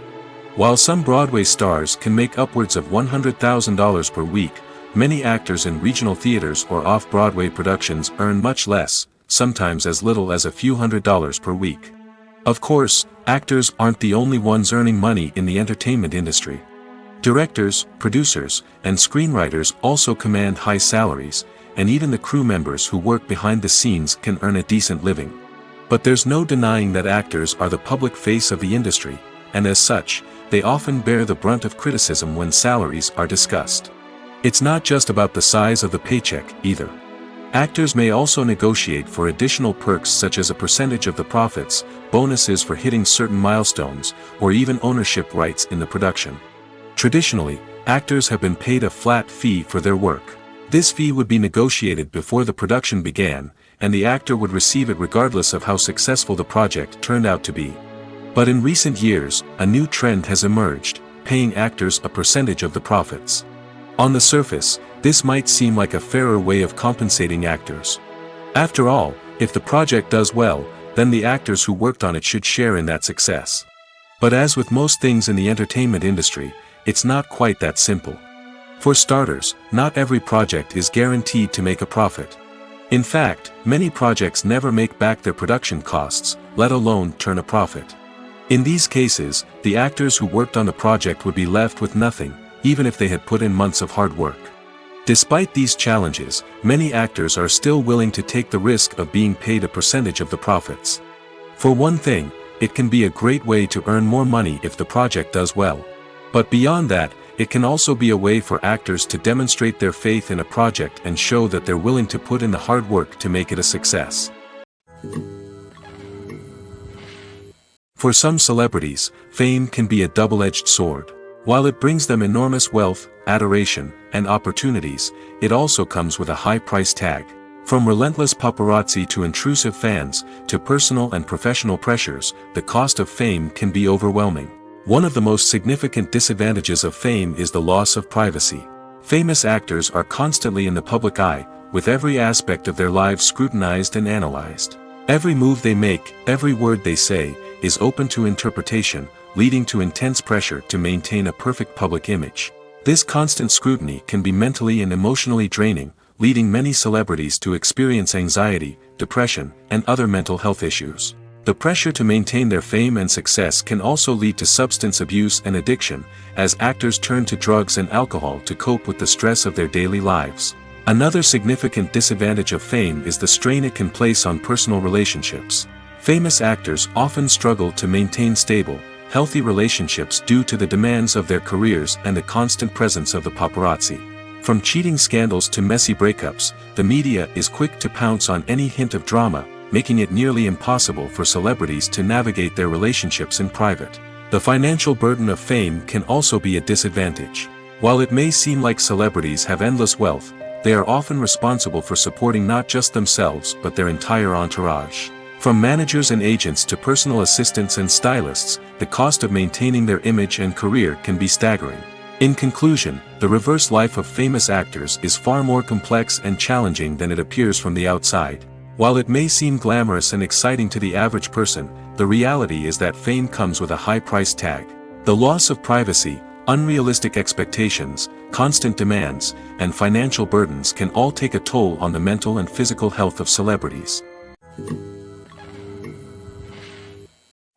While some Broadway stars can make upwards of $100,000 per week, many actors in regional theaters or off-Broadway productions earn much less, sometimes as little as a few $100s per week. Of course, actors aren't the only ones earning money in the entertainment industry. Directors, producers, and screenwriters also command high salaries, and even the crew members who work behind the scenes can earn a decent living. But there's no denying that actors are the public face of the industry, and as such, they often bear the brunt of criticism when salaries are discussed. It's not just about the size of the paycheck, either. Actors may also negotiate for additional perks such as a percentage of the profits, bonuses for hitting certain milestones, or even ownership rights in the production. Traditionally, actors have been paid a flat fee for their work. This fee would be negotiated before the production began, and the actor would receive it regardless of how successful the project turned out to be. But in recent years, a new trend has emerged, paying actors a percentage of the profits. On the surface, this might seem like a fairer way of compensating actors. After all, if the project does well, then the actors who worked on it should share in that success. But as with most things in the entertainment industry, it's not quite that simple. For starters, not every project is guaranteed to make a profit. In fact, many projects never make back their production costs, let alone turn a profit. In these cases, the actors who worked on the project would be left with nothing, even if they had put in months of hard work. Despite these challenges, many actors are still willing to take the risk of being paid a percentage of the profits. For one thing, it can be a great way to earn more money if the project does well. But beyond that, it can also be a way for actors to demonstrate their faith in a project and show that they're willing to put in the hard work to make it a success. For some celebrities, fame can be a double-edged sword. While it brings them enormous wealth, adoration, and opportunities, it also comes with a high price tag. From relentless paparazzi to intrusive fans, to personal and professional pressures, the cost of fame can be overwhelming. One of the most significant disadvantages of fame is the loss of privacy. Famous actors are constantly in the public eye, with every aspect of their lives scrutinized and analyzed. Every move they make, every word they say, is open to interpretation, leading to intense pressure to maintain a perfect public image. This constant scrutiny can be mentally and emotionally draining, leading many celebrities to experience anxiety, depression, and other mental health issues. The pressure to maintain their fame and success can also lead to substance abuse and addiction, as actors turn to drugs and alcohol to cope with the stress of their daily lives. Another significant disadvantage of fame is the strain it can place on personal relationships. Famous actors often struggle to maintain stable, healthy relationships due to the demands of their careers and the constant presence of the paparazzi. From cheating scandals to messy breakups, the media is quick to pounce on any hint of drama, making it nearly impossible for celebrities to navigate their relationships in private. The financial burden of fame can also be a disadvantage. While it may seem like celebrities have endless wealth, they are often responsible for supporting not just themselves but their entire entourage. From managers and agents to personal assistants and stylists, the cost of maintaining their image and career can be staggering. In conclusion, the reverse life of famous actors is far more complex and challenging than it appears from the outside. While it may seem glamorous and exciting to the average person, the reality is that fame comes with a high price tag. The loss of privacy, unrealistic expectations, constant demands, and financial burdens can all take a toll on the mental and physical health of celebrities.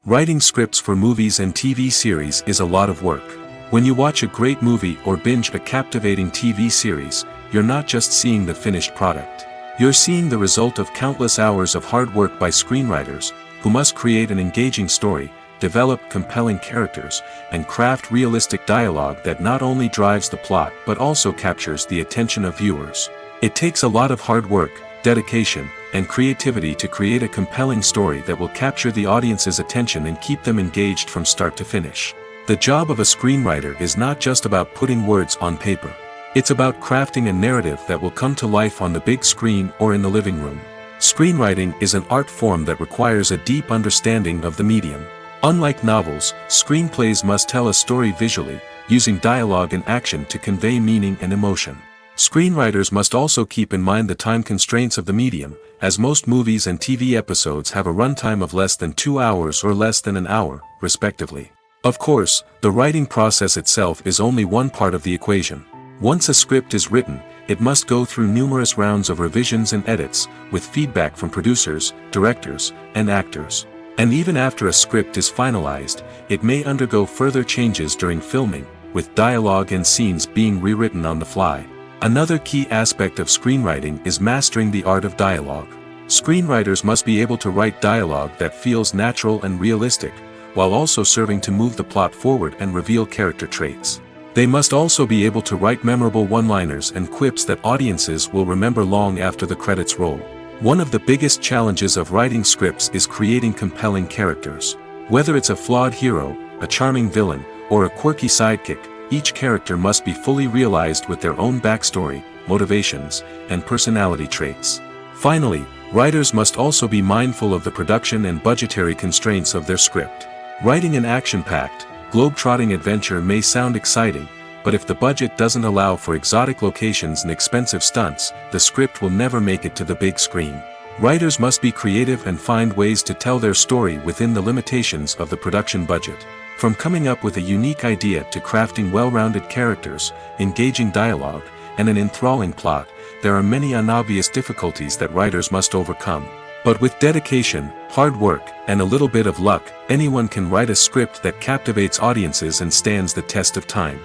Writing scripts for movies and TV series is a lot of work. When you watch a great movie or binge a captivating TV series, you're not just seeing the finished product. You're seeing the result of countless hours of hard work by screenwriters, who must create an engaging story, develop compelling characters, and craft realistic dialogue that not only drives the plot but also captures the attention of viewers. It takes a lot of hard work, dedication, and creativity to create a compelling story that will capture the audience's attention and keep them engaged from start to finish. The job of a screenwriter is not just about putting words on paper. It's about crafting a narrative that will come to life on the big screen or in the living room. Screenwriting is an art form that requires a deep understanding of the medium. Unlike novels, screenplays must tell a story visually, using dialogue and action to convey meaning and emotion. Screenwriters must also keep in mind the time constraints of the medium, as most movies and TV episodes have a runtime of less than 2 hours or less than an hour, respectively. Of course, the writing process itself is only one part of the equation. Once a script is written, it must go through numerous rounds of revisions and edits, with feedback from producers, directors, and actors. And even after a script is finalized, it may undergo further changes during filming, with dialogue and scenes being rewritten on the fly. Another key aspect of screenwriting is mastering the art of dialogue. Screenwriters must be able to write dialogue that feels natural and realistic, while also serving to move the plot forward and reveal character traits. They must also be able to write memorable one-liners and quips that audiences will remember long after the credits roll. One of the biggest challenges of writing scripts is creating compelling characters. Whether it's a flawed hero, a charming villain, or a quirky sidekick, each character must be fully realized with their own backstory, motivations, and personality traits. Finally, writers must also be mindful of the production and budgetary constraints of their script. Writing an action-packed, globe-trotting adventure may sound exciting, but if the budget doesn't allow for exotic locations and expensive stunts, the script will never make it to the big screen. Writers must be creative and find ways to tell their story within the limitations of the production budget. From coming up with a unique idea to crafting well-rounded characters, engaging dialogue, and an enthralling plot, there are many unobvious difficulties that writers must overcome. But with dedication, hard work, and a little bit of luck, anyone can write a script that captivates audiences and stands the test of time.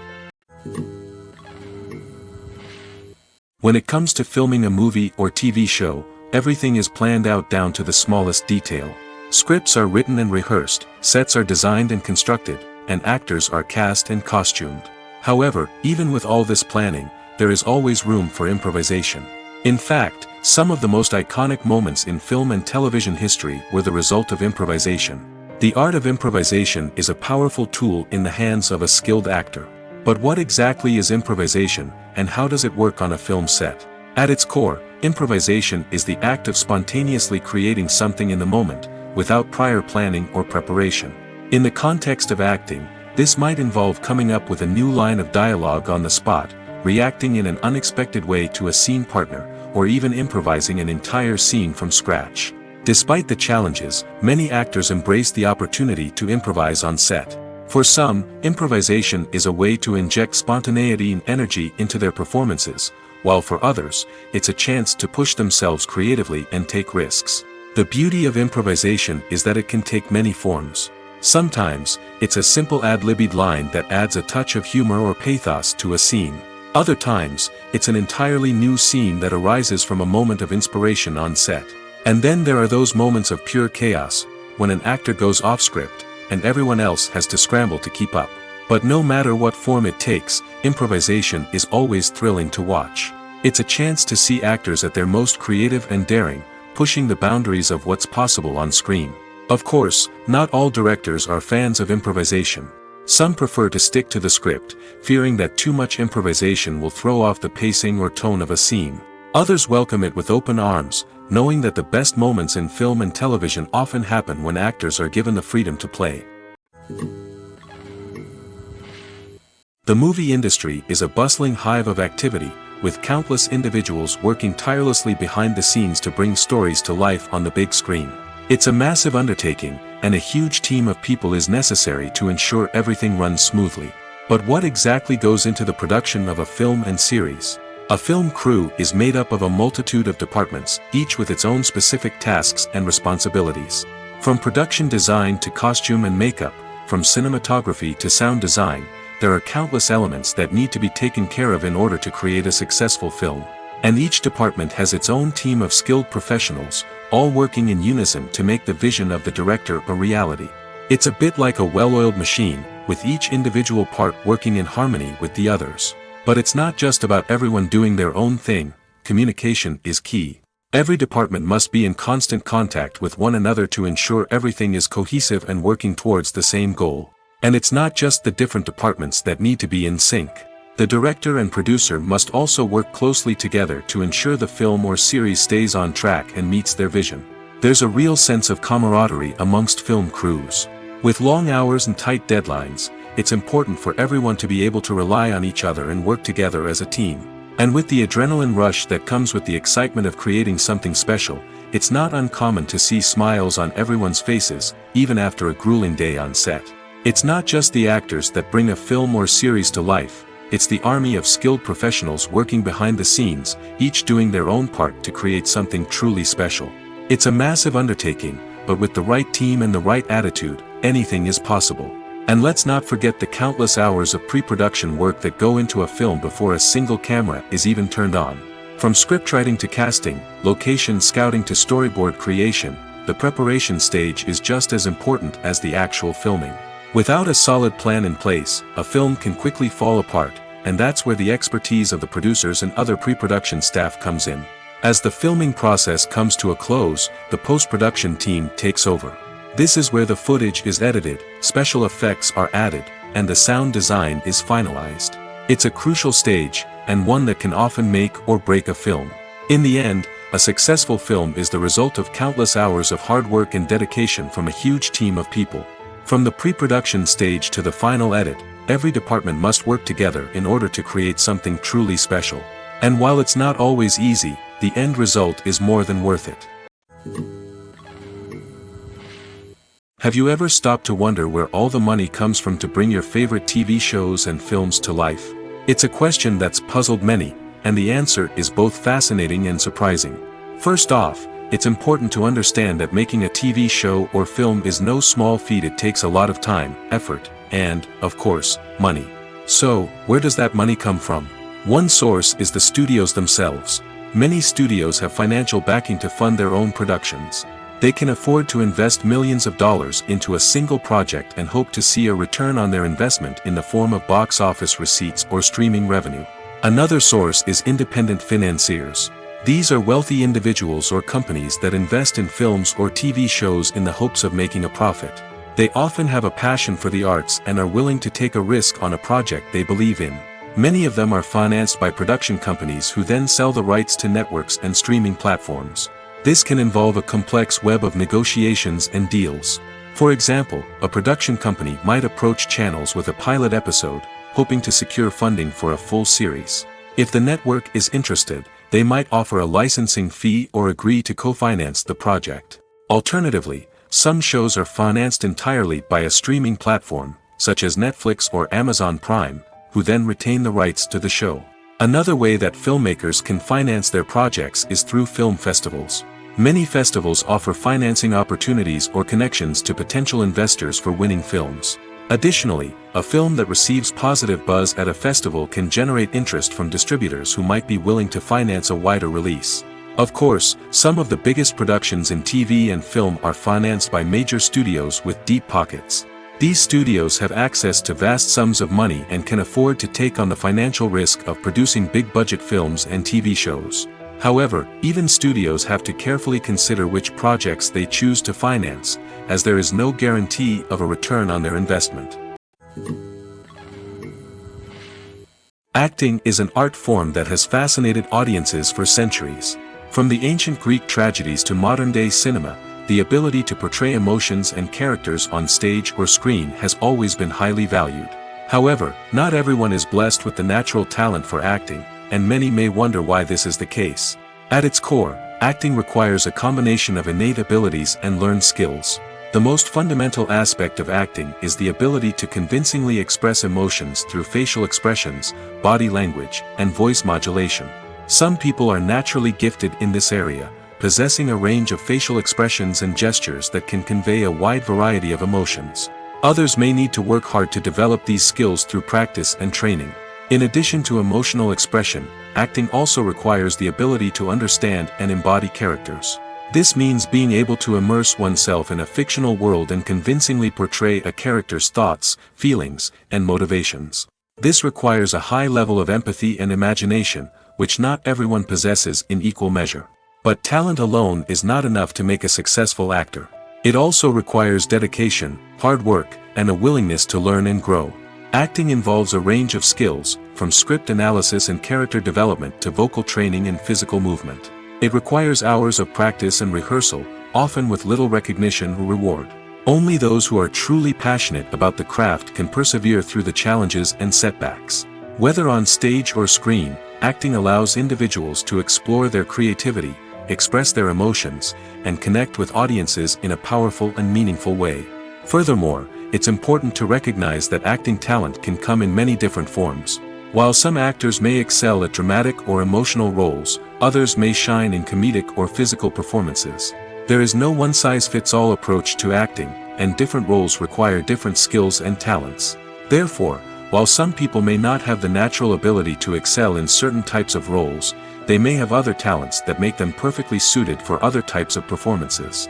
When it comes to filming a movie or TV show, everything is planned out down to the smallest detail. Scripts are written and rehearsed, sets are designed and constructed, and actors are cast and costumed. However, even with all this planning, there is always room for improvisation. In fact, some of the most iconic moments in film and television history were the result of improvisation. The art of improvisation is a powerful tool in the hands of a skilled actor. But what exactly is improvisation, and how does it work on a film set? At its core, improvisation is the act of spontaneously creating something in the moment, without prior planning or preparation. In the context of acting, this might involve coming up with a new line of dialogue on the spot, reacting in an unexpected way to a scene partner, or even improvising an entire scene from scratch. Despite the challenges, many actors embrace the opportunity to improvise on set. For some, improvisation is a way to inject spontaneity and energy into their performances, while for others, it's a chance to push themselves creatively and take risks. The beauty of improvisation is that it can take many forms. Sometimes, it's a simple ad-libbed line that adds a touch of humor or pathos to a scene. Other times, it's an entirely new scene that arises from a moment of inspiration on set. And then there are those moments of pure chaos, when an actor goes off script, and everyone else has to scramble to keep up. But no matter what form it takes, improvisation is always thrilling to watch. It's a chance to see actors at their most creative and daring, pushing the boundaries of what's possible on screen. Of course, not all directors are fans of improvisation. Some prefer to stick to the script, fearing that too much improvisation will throw off the pacing or tone of a scene. Others welcome it with open arms, knowing that the best moments in film and television often happen when actors are given the freedom to play. The movie industry is a bustling hive of activity, with countless individuals working tirelessly behind the scenes to bring stories to life on the big screen. It's a massive undertaking, and a huge team of people is necessary to ensure everything runs smoothly. But what exactly goes into the production of a film and series? A film crew is made up of a multitude of departments, each with its own specific tasks and responsibilities. From production design to costume and makeup, from cinematography to sound design, there are countless elements that need to be taken care of in order to create a successful film. And each department has its own team of skilled professionals, all working in unison to make the vision of the director a reality. It's a bit like a well-oiled machine, with each individual part working in harmony with the others. But it's not just about everyone doing their own thing. Communication is key. Every department must be in constant contact with one another to ensure everything is cohesive and working towards the same goal. And it's not just the different departments that need to be in sync. The director and producer must also work closely together to ensure the film or series stays on track and meets their vision. There's a real sense of camaraderie amongst film crews. With long hours and tight deadlines, it's important for everyone to be able to rely on each other and work together as a team. And with the adrenaline rush that comes with the excitement of creating something special, it's not uncommon to see smiles on everyone's faces, even after a grueling day on set. It's not just the actors that bring a film or series to life. It's the army of skilled professionals working behind the scenes, each doing their own part to create something truly special. It's a massive undertaking, but with the right team and the right attitude, anything is possible. And let's not forget the countless hours of pre-production work that go into a film before a single camera is even turned on. From scriptwriting to casting, location scouting to storyboard creation, the preparation stage is just as important as the actual filming. Without a solid plan in place, a film can quickly fall apart, and that's where the expertise of the producers and other pre-production staff comes in. As the filming process comes to a close, the post-production team takes over. This is where the footage is edited, special effects are added, and the sound design is finalized. It's a crucial stage, and one that can often make or break a film. In the end, a successful film is the result of countless hours of hard work and dedication from a huge team of people. From the pre-production stage to the final edit, every department must work together in order to create something truly special. And while it's not always easy, the end result is more than worth it. Have you ever stopped to wonder where all the money comes from to bring your favorite TV shows and films to life? It's a question that's puzzled many, and the answer is both fascinating and surprising. First off, it's important to understand that making a TV show or film is no small feat. It takes a lot of time, effort, and, of course, money. So, where does that money come from? One source is the studios themselves. Many studios have financial backing to fund their own productions. They can afford to invest millions of dollars into a single project and hope to see a return on their investment in the form of box office receipts or streaming revenue. Another source is independent financiers. These are wealthy individuals or companies that invest in films or TV shows in the hopes of making a profit. They often have a passion for the arts and are willing to take a risk on a project they believe in. Many of them are financed by production companies who then sell the rights to networks and streaming platforms. This can involve a complex web of negotiations and deals. For example, a production company might approach channels with a pilot episode, hoping to secure funding for a full series. If the network is interested, they might offer a licensing fee or agree to co-finance the project. Alternatively, some shows are financed entirely by a streaming platform, such as Netflix or Amazon Prime, who then retain the rights to the show. Another way that filmmakers can finance their projects is through film festivals. Many festivals offer financing opportunities or connections to potential investors for winning films. Additionally, a film that receives positive buzz at a festival can generate interest from distributors who might be willing to finance a wider release. Of course, some of the biggest productions in TV and film are financed by major studios with deep pockets. These studios have access to vast sums of money and can afford to take on the financial risk of producing big-budget films and TV shows. However, even studios have to carefully consider which projects they choose to finance, as there is no guarantee of a return on their investment. Acting is an art form that has fascinated audiences for centuries. From the ancient Greek tragedies to modern-day cinema, the ability to portray emotions and characters on stage or screen has always been highly valued. However, not everyone is blessed with the natural talent for acting, and many may wonder why this is the case. At its core, acting requires a combination of innate abilities and learned skills. The most fundamental aspect of acting is the ability to convincingly express emotions through facial expressions, body language, and voice modulation. Some people are naturally gifted in this area, possessing a range of facial expressions and gestures that can convey a wide variety of emotions. Others may need to work hard to develop these skills through practice and training. In addition to emotional expression, acting also requires the ability to understand and embody characters. This means being able to immerse oneself in a fictional world and convincingly portray a character's thoughts, feelings, and motivations. This requires a high level of empathy and imagination, which not everyone possesses in equal measure. But talent alone is not enough to make a successful actor. It also requires dedication, hard work, and a willingness to learn and grow. Acting involves a range of skills, from script analysis and character development to vocal training and physical movement. It requires hours of practice and rehearsal, often with little recognition or reward. Only those who are truly passionate about the craft can persevere through the challenges and setbacks. Whether on stage or screen, acting allows individuals to explore their creativity, express their emotions, and connect with audiences in a powerful and meaningful way. Furthermore, it's important to recognize that acting talent can come in many different forms. While some actors may excel at dramatic or emotional roles, others may shine in comedic or physical performances. There is no one-size-fits-all approach to acting, and different roles require different skills and talents. Therefore, while some people may not have the natural ability to excel in certain types of roles, they may have other talents that make them perfectly suited for other types of performances.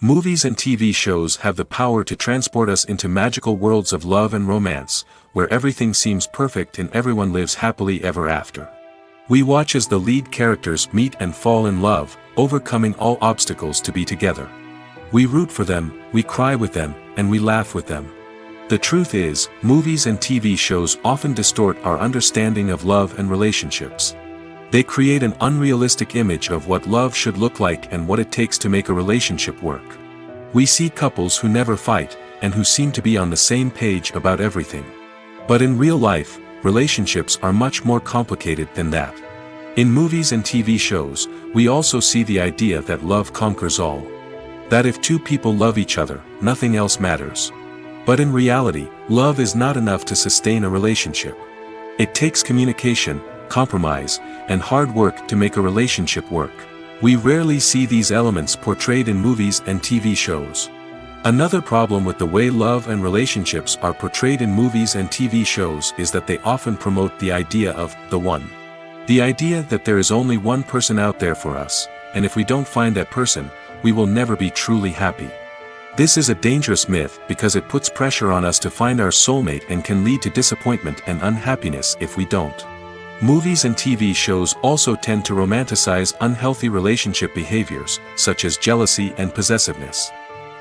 Movies and TV shows have the power to transport us into magical worlds of love and romance, where everything seems perfect and everyone lives happily ever after. We watch as the lead characters meet and fall in love, overcoming all obstacles to be together. We root for them, we cry with them, and we laugh with them. The truth is, movies and TV shows often distort our understanding of love and relationships. They create an unrealistic image of what love should look like and what it takes to make a relationship work. We see couples who never fight, and who seem to be on the same page about everything. But in real life, relationships are much more complicated than that. In movies and TV shows, we also see the idea that love conquers all. That if two people love each other, nothing else matters. But in reality, love is not enough to sustain a relationship. It takes communication, compromise, and hard work to make a relationship work. We rarely see these elements portrayed in movies and TV shows. Another problem with the way love and relationships are portrayed in movies and TV shows is that they often promote the idea of the one. The idea that there is only one person out there for us, and if we don't find that person, we will never be truly happy. This is a dangerous myth because it puts pressure on us to find our soulmate and can lead to disappointment and unhappiness if we don't. Movies and TV shows also tend to romanticize unhealthy relationship behaviors, such as jealousy and possessiveness.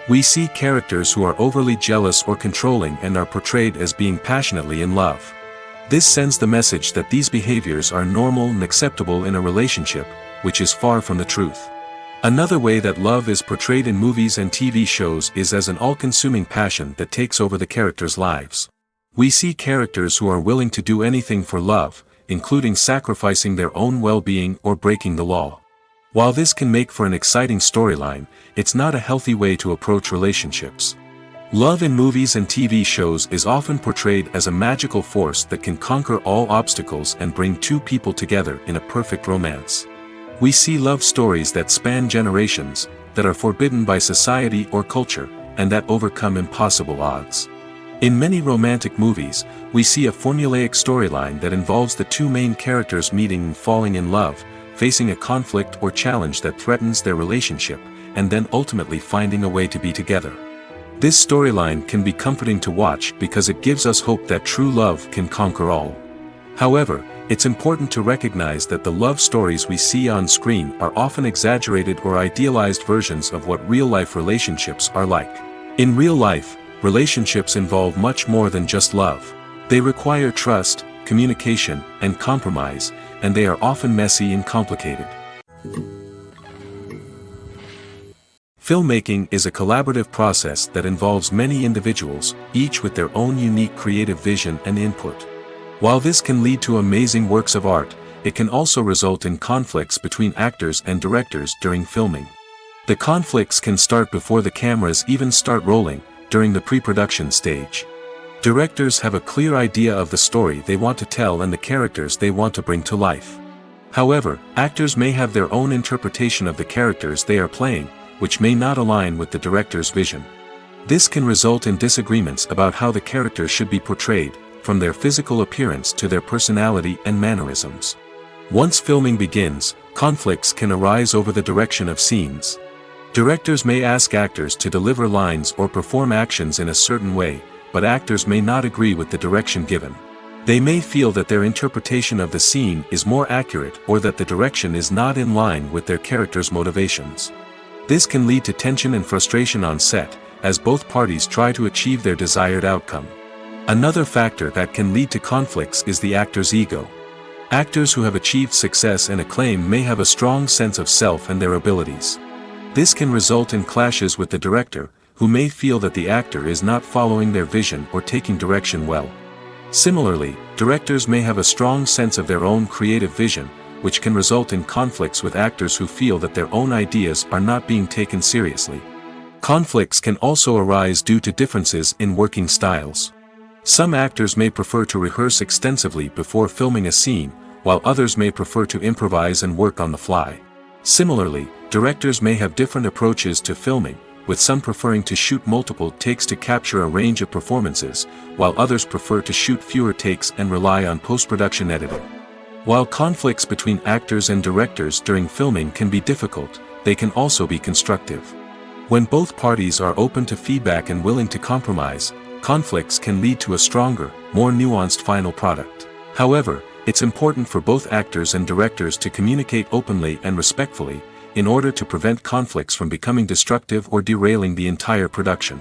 We see characters who are overly jealous or controlling and are portrayed as being passionately in love. This sends the message that these behaviors are normal and acceptable in a relationship, which is far from the truth. Another way that love is portrayed in movies and TV shows is as an all-consuming passion that takes over the characters' lives. We see characters who are willing to do anything for love, including sacrificing their own well-being or breaking the law. While this can make for an exciting storyline, it's not a healthy way to approach relationships. Love in movies and TV shows is often portrayed as a magical force that can conquer all obstacles and bring two people together in a perfect romance. We see love stories that span generations, that are forbidden by society or culture, and that overcome impossible odds. In many romantic movies, we see a formulaic storyline that involves the two main characters meeting and falling in love, facing a conflict or challenge that threatens their relationship, and then ultimately finding a way to be together. This storyline can be comforting to watch because it gives us hope that true love can conquer all. However, it's important to recognize that the love stories we see on screen are often exaggerated or idealized versions of what real-life relationships are like. In real life, relationships involve much more than just love. They require trust, communication, and compromise, and they are often messy and complicated. Filmmaking is a collaborative process that involves many individuals, each with their own unique creative vision and input. While this can lead to amazing works of art, it can also result in conflicts between actors and directors during filming. The conflicts can start before the cameras even start rolling, during the pre-production stage. Directors have a clear idea of the story they want to tell and the characters they want to bring to life. However, actors may have their own interpretation of the characters they are playing, which may not align with the director's vision. This can result in disagreements about how the characters should be portrayed, from their physical appearance to their personality and mannerisms. Once filming begins, conflicts can arise over the direction of scenes. Directors may ask actors to deliver lines or perform actions in a certain way, but actors may not agree with the direction given. They may feel that their interpretation of the scene is more accurate or that the direction is not in line with their character's motivations. This can lead to tension and frustration on set, as both parties try to achieve their desired outcome. Another factor that can lead to conflicts is the actor's ego. Actors who have achieved success and acclaim may have a strong sense of self and their abilities. This can result in clashes with the director, who may feel that the actor is not following their vision or taking direction well. Similarly, directors may have a strong sense of their own creative vision, which can result in conflicts with actors who feel that their own ideas are not being taken seriously. Conflicts can also arise due to differences in working styles. Some actors may prefer to rehearse extensively before filming a scene, while others may prefer to improvise and work on the fly. Similarly, directors may have different approaches to filming, with some preferring to shoot multiple takes to capture a range of performances, while others prefer to shoot fewer takes and rely on post-production editing. While conflicts between actors and directors during filming can be difficult, they can also be constructive. When both parties are open to feedback and willing to compromise, conflicts can lead to a stronger, more nuanced final product. However, it's important for both actors and directors to communicate openly and respectfully, in order to prevent conflicts from becoming destructive or derailing the entire production.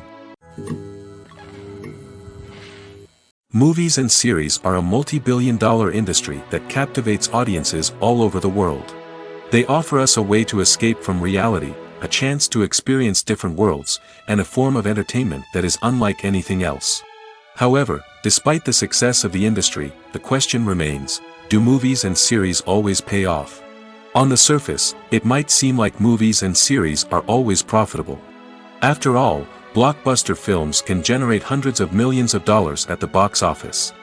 Movies and series are a multi-billion-dollar industry that captivates audiences all over the world. They offer us a way to escape from reality, a chance to experience different worlds, and a form of entertainment that is unlike anything else. However, despite the success of the industry, the question remains, do movies and series always pay off? On the surface, it might seem like movies and series are always profitable. After all, blockbuster films can generate hundreds of millions of dollars at the box office.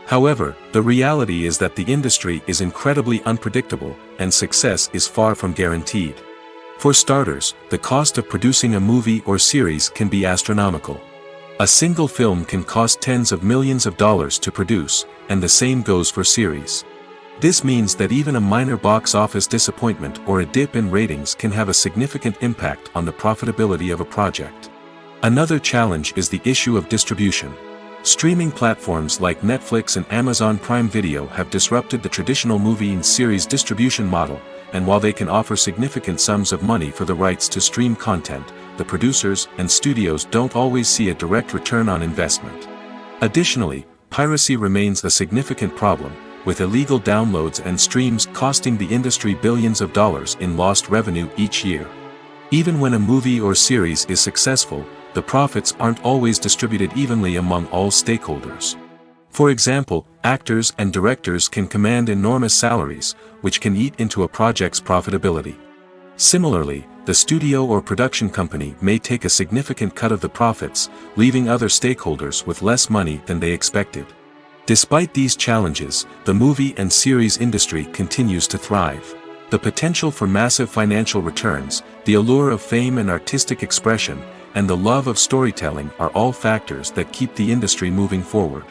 However, the reality is that the industry is incredibly unpredictable, and success is far from guaranteed. For starters, the cost of producing a movie or series can be astronomical. A single film can cost tens of millions of dollars to produce, and the same goes for series. This means that even a minor box office disappointment or a dip in ratings can have a significant impact on the profitability of a project. Another challenge is the issue of distribution. Streaming platforms like Netflix and Amazon Prime Video have disrupted the traditional movie and series distribution model, and while they can offer significant sums of money for the rights to stream content, the producers and studios don't always see a direct return on investment. Additionally, piracy remains a significant problem, with illegal downloads and streams costing the industry billions of dollars in lost revenue each year. Even when a movie or series is successful, the profits aren't always distributed evenly among all stakeholders. For example, actors and directors can command enormous salaries, which can eat into a project's profitability. Similarly, the studio or production company may take a significant cut of the profits, leaving other stakeholders with less money than they expected. Despite these challenges, the movie and series industry continues to thrive. The potential for massive financial returns, the allure of fame and artistic expression, and the love of storytelling are all factors that keep the industry moving forward.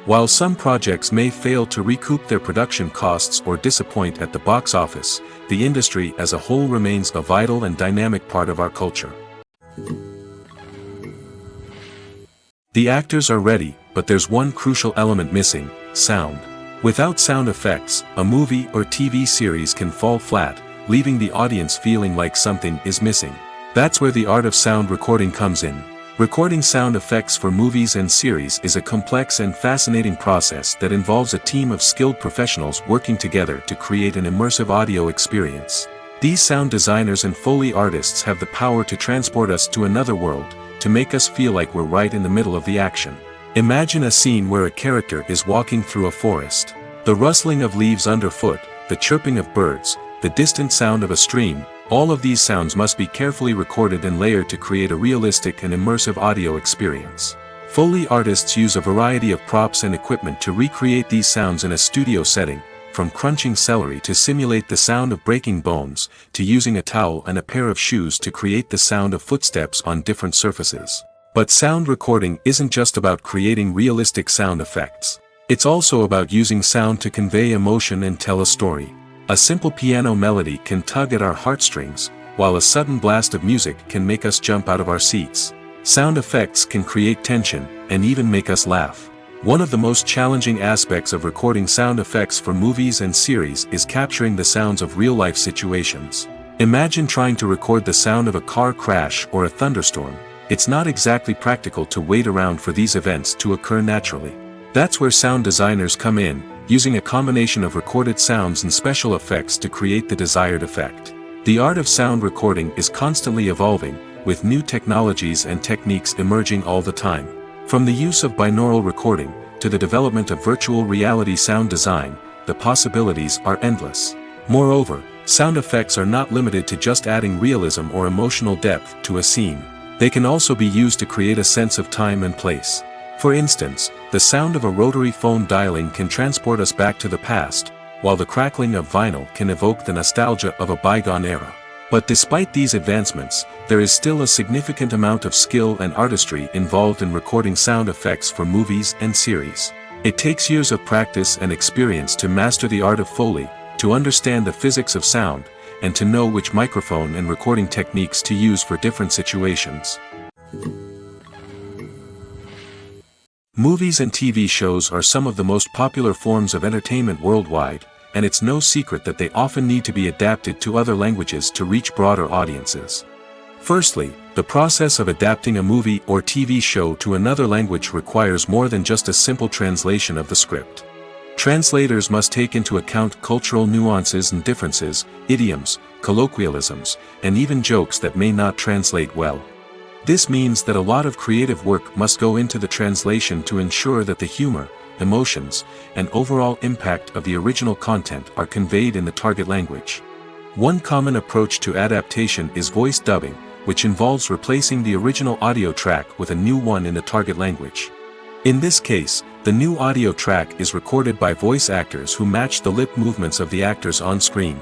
While some projects may fail to recoup their production costs or disappoint at the box office, the industry as a whole remains a vital and dynamic part of our culture. The actors are ready, but there's one crucial element missing: sound. Without sound effects, a movie or TV series can fall flat, leaving the audience feeling like something is missing. That's where the art of sound recording comes in. Recording sound effects for movies and series is a complex and fascinating process that involves a team of skilled professionals working together to create an immersive audio experience. These sound designers and Foley artists have the power to transport us to another world, to make us feel like we're right in the middle of the action. Imagine a scene where a character is walking through a forest. The rustling of leaves underfoot, the chirping of birds, the distant sound of a stream, all of these sounds must be carefully recorded and layered to create a realistic and immersive audio experience. Foley artists use a variety of props and equipment to recreate these sounds in a studio setting, from crunching celery to simulate the sound of breaking bones, to using a towel and a pair of shoes to create the sound of footsteps on different surfaces. But sound recording isn't just about creating realistic sound effects. It's also about using sound to convey emotion and tell a story. A simple piano melody can tug at our heartstrings, while a sudden blast of music can make us jump out of our seats. Sound effects can create tension, and even make us laugh. One of the most challenging aspects of recording sound effects for movies and series is capturing the sounds of real-life situations. Imagine trying to record the sound of a car crash or a thunderstorm. It's not exactly practical to wait around for these events to occur naturally. That's where sound designers come in, using a combination of recorded sounds and special effects to create the desired effect. The art of sound recording is constantly evolving, with new technologies and techniques emerging all the time. From the use of binaural recording, to the development of virtual reality sound design, the possibilities are endless. Moreover, sound effects are not limited to just adding realism or emotional depth to a scene. They can also be used to create a sense of time and place. For instance, the sound of a rotary phone dialing can transport us back to the past, while the crackling of vinyl can evoke the nostalgia of a bygone era. But despite these advancements, there is still a significant amount of skill and artistry involved in recording sound effects for movies and series. It takes years of practice and experience to master the art of Foley, to understand the physics of sound, and to know which microphone and recording techniques to use for different situations. Movies and TV shows are some of the most popular forms of entertainment worldwide, and it's no secret that they often need to be adapted to other languages to reach broader audiences. Firstly, the process of adapting a movie or TV show to another language requires more than just a simple translation of the script. Translators must take into account cultural nuances and differences, idioms, colloquialisms, and even jokes that may not translate well. This means that a lot of creative work must go into the translation to ensure that the humor, emotions, and overall impact of the original content are conveyed in the target language. One common approach to adaptation is voice dubbing, which involves replacing the original audio track with a new one in the target language. In this case, the new audio track is recorded by voice actors who match the lip movements of the actors on screen.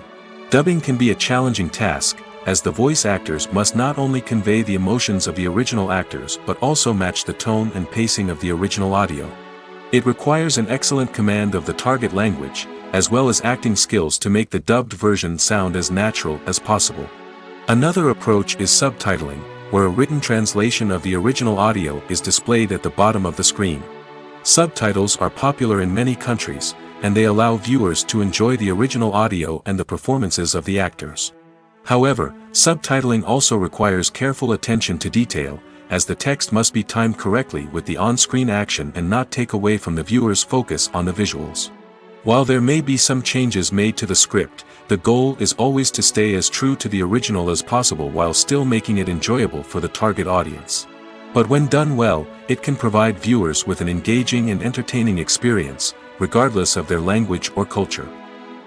Dubbing can be a challenging task, as the voice actors must not only convey the emotions of the original actors but also match the tone and pacing of the original audio. It requires an excellent command of the target language, as well as acting skills to make the dubbed version sound as natural as possible. Another approach is subtitling, where a written translation of the original audio is displayed at the bottom of the screen. Subtitles are popular in many countries, and they allow viewers to enjoy the original audio and the performances of the actors. However, subtitling also requires careful attention to detail, as the text must be timed correctly with the on-screen action and not take away from the viewer's focus on the visuals. While there may be some changes made to the script, the goal is always to stay as true to the original as possible while still making it enjoyable for the target audience. But when done well, it can provide viewers with an engaging and entertaining experience, regardless of their language or culture.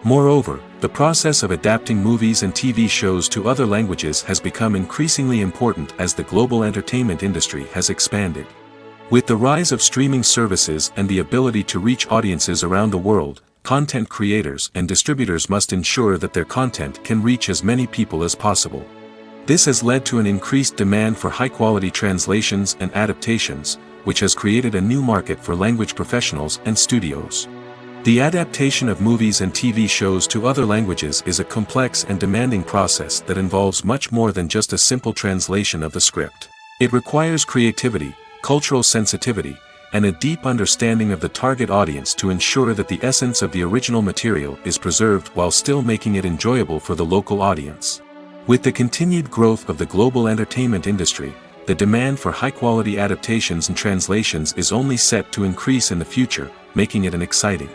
Moreover, the process of adapting movies and TV shows to other languages has become increasingly important as the global entertainment industry has expanded. With the rise of streaming services and the ability to reach audiences around the world, content creators and distributors must ensure that their content can reach as many people as possible. This has led to an increased demand for high-quality translations and adaptations, which has created a new market for language professionals and studios. The adaptation of movies and TV shows to other languages is a complex and demanding process that involves much more than just a simple translation of the script. It requires creativity, cultural sensitivity, and a deep understanding of the target audience to ensure that the essence of the original material is preserved while still making it enjoyable for the local audience. With the continued growth of the global entertainment industry, the demand for high-quality adaptations and translations is only set to increase in the future, making it an exciting.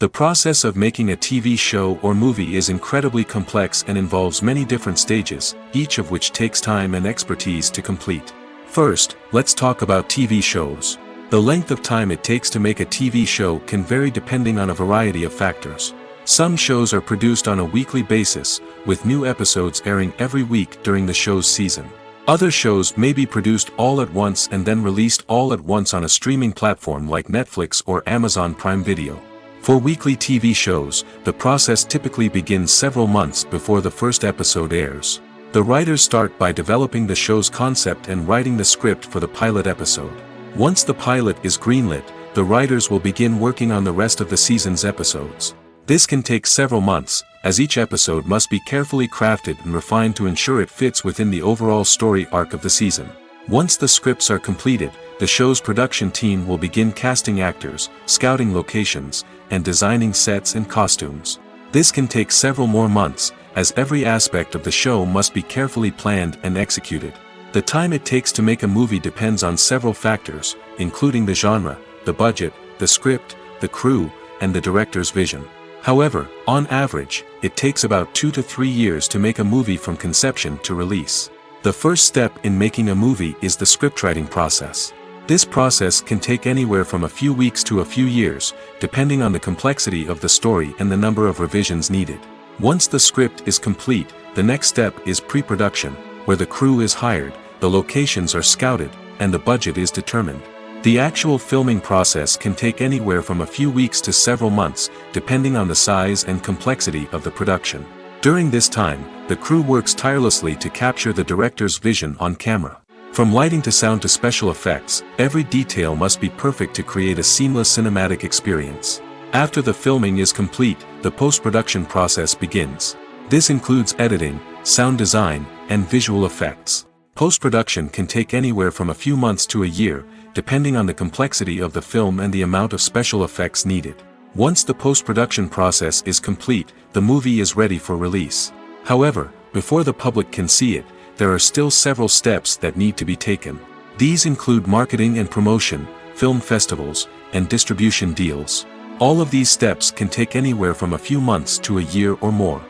The process of making a TV show or movie is incredibly complex and involves many different stages, each of which takes time and expertise to complete. First, let's talk about TV shows. The length of time it takes to make a TV show can vary depending on a variety of factors. Some shows are produced on a weekly basis, with new episodes airing every week during the show's season. Other shows may be produced all at once and then released all at once on a streaming platform like Netflix or Amazon Prime Video. For weekly TV shows, the process typically begins several months before the first episode airs. The writers start by developing the show's concept and writing the script for the pilot episode. Once the pilot is greenlit, the writers will begin working on the rest of the season's episodes. This can take several months, as each episode must be carefully crafted and refined to ensure it fits within the overall story arc of the season. Once the scripts are completed, the show's production team will begin casting actors, scouting locations, and designing sets and costumes. This can take several more months, as every aspect of the show must be carefully planned and executed. The time it takes to make a movie depends on several factors, including the genre, the budget, the script, the crew, and the director's vision. However, on average, it takes about 2 to 3 years to make a movie from conception to release. The first step in making a movie is the scriptwriting process. This process can take anywhere from a few weeks to a few years, depending on the complexity of the story and the number of revisions needed. Once the script is complete, the next step is pre-production, where the crew is hired, the locations are scouted, and the budget is determined. The actual filming process can take anywhere from a few weeks to several months, depending on the size and complexity of the production. During this time, the crew works tirelessly to capture the director's vision on camera. From lighting to sound to special effects, every detail must be perfect to create a seamless cinematic experience. After the filming is complete, the post-production process begins. This includes editing, sound design, and visual effects. Post-production can take anywhere from a few months to a year, depending on the complexity of the film and the amount of special effects needed. Once the post-production process is complete, the movie is ready for release. However, before the public can see it, there are still several steps that need to be taken. These include marketing and promotion, film festivals, and distribution deals. All of these steps can take anywhere from a few months to a year or more.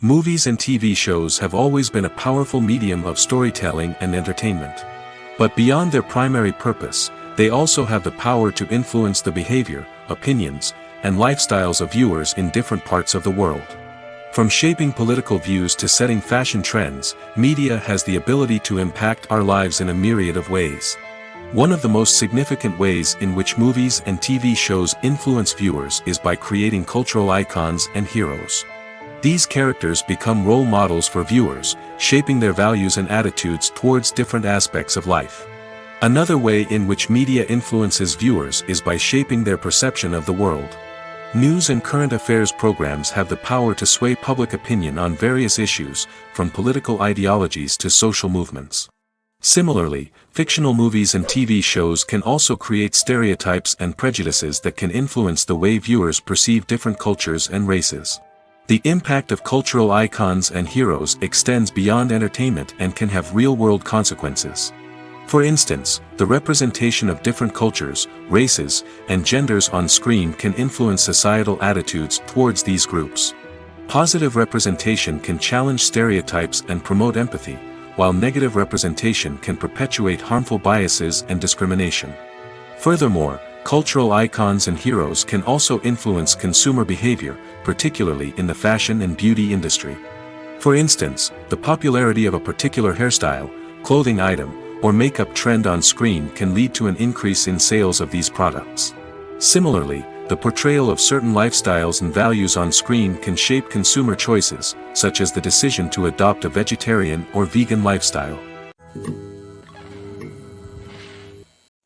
Movies and TV shows have always been a powerful medium of storytelling and entertainment. But beyond their primary purpose, they also have the power to influence the behavior, opinions, and lifestyles of viewers in different parts of the world. From shaping political views to setting fashion trends, media has the ability to impact our lives in a myriad of ways. One of the most significant ways in which movies and TV shows influence viewers is by creating cultural icons and heroes. These characters become role models for viewers, shaping their values and attitudes towards different aspects of life. Another way in which media influences viewers is by shaping their perception of the world. News and current affairs programs have the power to sway public opinion on various issues, from political ideologies to social movements. Similarly, fictional movies and TV shows can also create stereotypes and prejudices that can influence the way viewers perceive different cultures and races. The impact of cultural icons and heroes extends beyond entertainment and can have real-world consequences. For instance, the representation of different cultures, races, and genders on screen can influence societal attitudes towards these groups. Positive representation can challenge stereotypes and promote empathy, while negative representation can perpetuate harmful biases and discrimination. Furthermore, cultural icons and heroes can also influence consumer behavior, particularly in the fashion and beauty industry. For instance, the popularity of a particular hairstyle, clothing item, or makeup trend on screen can lead to an increase in sales of these products. Similarly, the portrayal of certain lifestyles and values on screen can shape consumer choices, such as the decision to adopt a vegetarian or vegan lifestyle.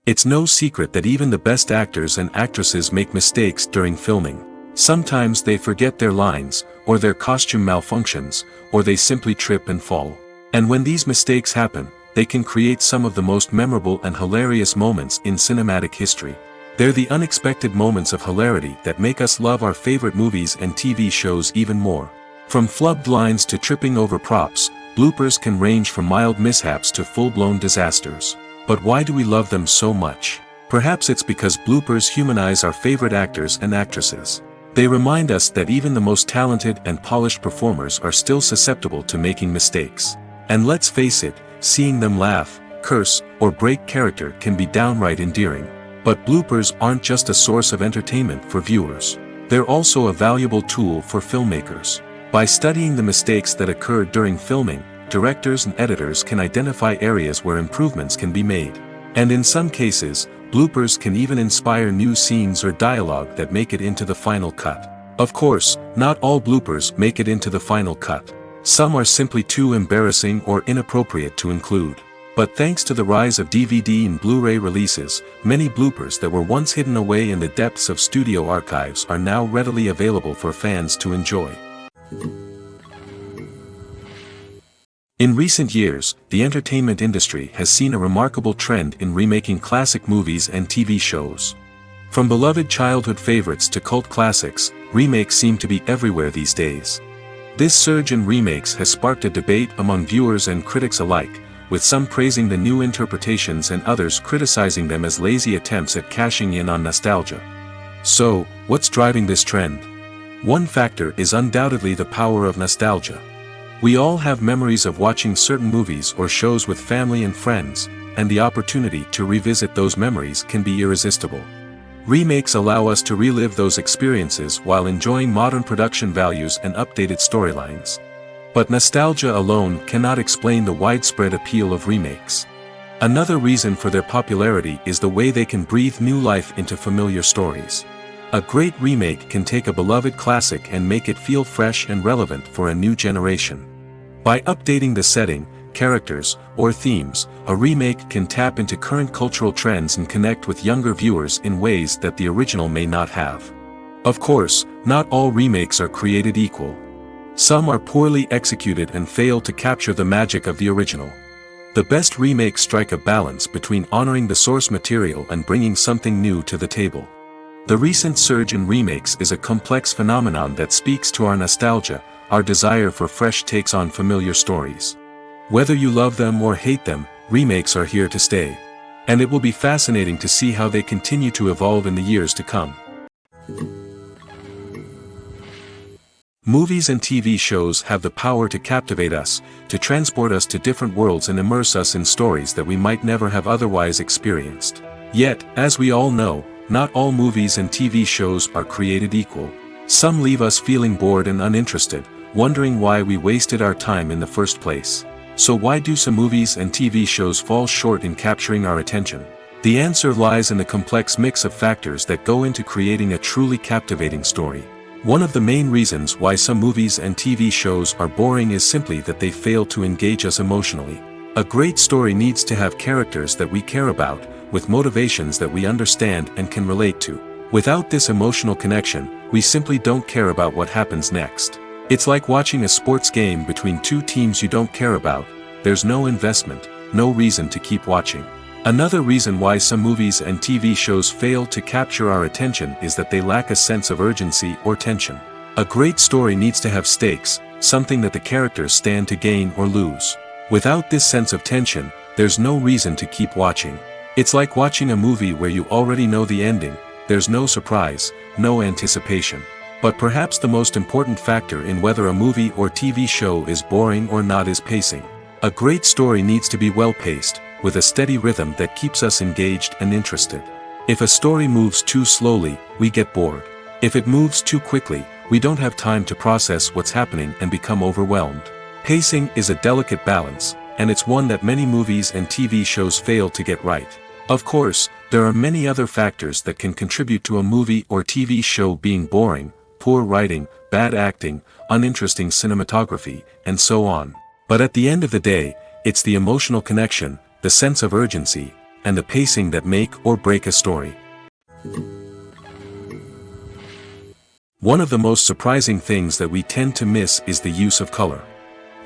It's no secret that even the best actors and actresses make mistakes during filming. Sometimes they forget their lines, or their costume malfunctions, or they simply trip and fall. And when these mistakes happen, they can create some of the most memorable and hilarious moments in cinematic history. They're the unexpected moments of hilarity that make us love our favorite movies and TV shows even more. From flubbed lines to tripping over props, bloopers can range from mild mishaps to full-blown disasters. But why do we love them so much? Perhaps it's because bloopers humanize our favorite actors and actresses. They remind us that even the most talented and polished performers are still susceptible to making mistakes. And let's face it, seeing them laugh, curse, or break character can be downright endearing. But bloopers aren't just a source of entertainment for viewers. They're also a valuable tool for filmmakers. By studying the mistakes that occurred during filming, directors and editors can identify areas where improvements can be made. And in some cases, bloopers can even inspire new scenes or dialogue that make it into the final cut. Of course, not all bloopers make it into the final cut. Some are simply too embarrassing or inappropriate to include. But thanks to the rise of DVD and Blu-ray releases, many bloopers that were once hidden away in the depths of studio archives are now readily available for fans to enjoy. In recent years, the entertainment industry has seen a remarkable trend in remaking classic movies and TV shows. From beloved childhood favorites to cult classics, remakes seem to be everywhere these days. This surge in remakes has sparked a debate among viewers and critics alike, with some praising the new interpretations and others criticizing them as lazy attempts at cashing in on nostalgia. So, what's driving this trend? One factor is undoubtedly the power of nostalgia. We all have memories of watching certain movies or shows with family and friends, and the opportunity to revisit those memories can be irresistible. Remakes allow us to relive those experiences while enjoying modern production values and updated storylines. But nostalgia alone cannot explain the widespread appeal of remakes. Another reason for their popularity is the way they can breathe new life into familiar stories. A great remake can take a beloved classic and make it feel fresh and relevant for a new generation. By updating the setting, characters, or themes, a remake can tap into current cultural trends and connect with younger viewers in ways that the original may not have. Of course, not all remakes are created equal. Some are poorly executed and fail to capture the magic of the original. The best remakes strike a balance between honoring the source material and bringing something new to the table. The recent surge in remakes is a complex phenomenon that speaks to our nostalgia, our desire for fresh takes on familiar stories. Whether you love them or hate them, remakes are here to stay. And it will be fascinating to see how they continue to evolve in the years to come. Movies and TV shows have the power to captivate us, to transport us to different worlds and immerse us in stories that we might never have otherwise experienced. Yet, as we all know, not all movies and TV shows are created equal. Some leave us feeling bored and uninterested, wondering why we wasted our time in the first place. So why do some movies and TV shows fall short in capturing our attention? The answer lies in the complex mix of factors that go into creating a truly captivating story. One of the main reasons why some movies and TV shows are boring is simply that they fail to engage us emotionally. A great story needs to have characters that we care about, with motivations that we understand and can relate to. Without this emotional connection, we simply don't care about what happens next. It's like watching a sports game between two teams you don't care about. There's no investment, no reason to keep watching. Another reason why some movies and TV shows fail to capture our attention is that they lack a sense of urgency or tension. A great story needs to have stakes, something that the characters stand to gain or lose. Without this sense of tension, there's no reason to keep watching. It's like watching a movie where you already know the ending. There's no surprise, no anticipation. But perhaps the most important factor in whether a movie or TV show is boring or not is pacing. A great story needs to be well-paced, with a steady rhythm that keeps us engaged and interested. If a story moves too slowly, we get bored. If it moves too quickly, we don't have time to process what's happening and become overwhelmed. Pacing is a delicate balance, and it's one that many movies and TV shows fail to get right. Of course, there are many other factors that can contribute to a movie or TV show being boring: poor writing, bad acting, uninteresting cinematography, and so on. But at the end of the day, it's the emotional connection, the sense of urgency, and the pacing that make or break a story. One of the most surprising things that we tend to miss is the use of color.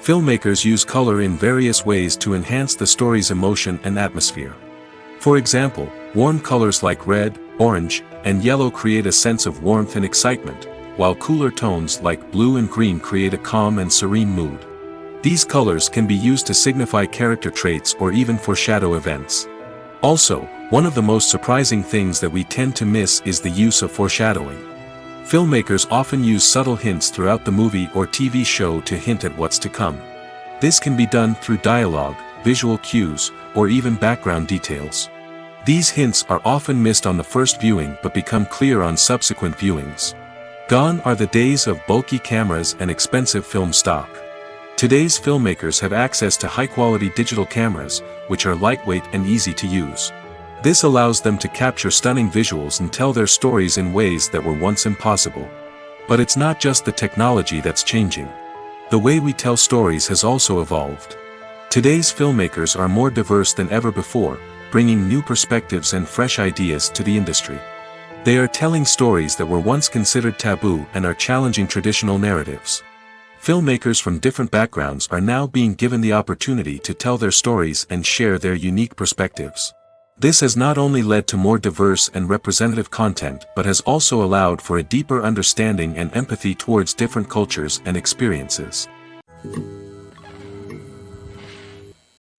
Filmmakers use color in various ways to enhance the story's emotion and atmosphere. For example, warm colors like red, orange, and yellow create a sense of warmth and excitement, while cooler tones like blue and green create a calm and serene mood. These colors can be used to signify character traits or even foreshadow events. Also, one of the most surprising things that we tend to miss is the use of foreshadowing. Filmmakers often use subtle hints throughout the movie or TV show to hint at what's to come. This can be done through dialogue, visual cues, or even background details. These hints are often missed on the first viewing but become clear on subsequent viewings. Gone are the days of bulky cameras and expensive film stock. Today's filmmakers have access to high-quality digital cameras, which are lightweight and easy to use. This allows them to capture stunning visuals and tell their stories in ways that were once impossible. But it's not just the technology that's changing. The way we tell stories has also evolved. Today's filmmakers are more diverse than ever before, bringing new perspectives and fresh ideas to the industry. They are telling stories that were once considered taboo and are challenging traditional narratives. Filmmakers from different backgrounds are now being given the opportunity to tell their stories and share their unique perspectives. This has not only led to more diverse and representative content but has also allowed for a deeper understanding and empathy towards different cultures and experiences.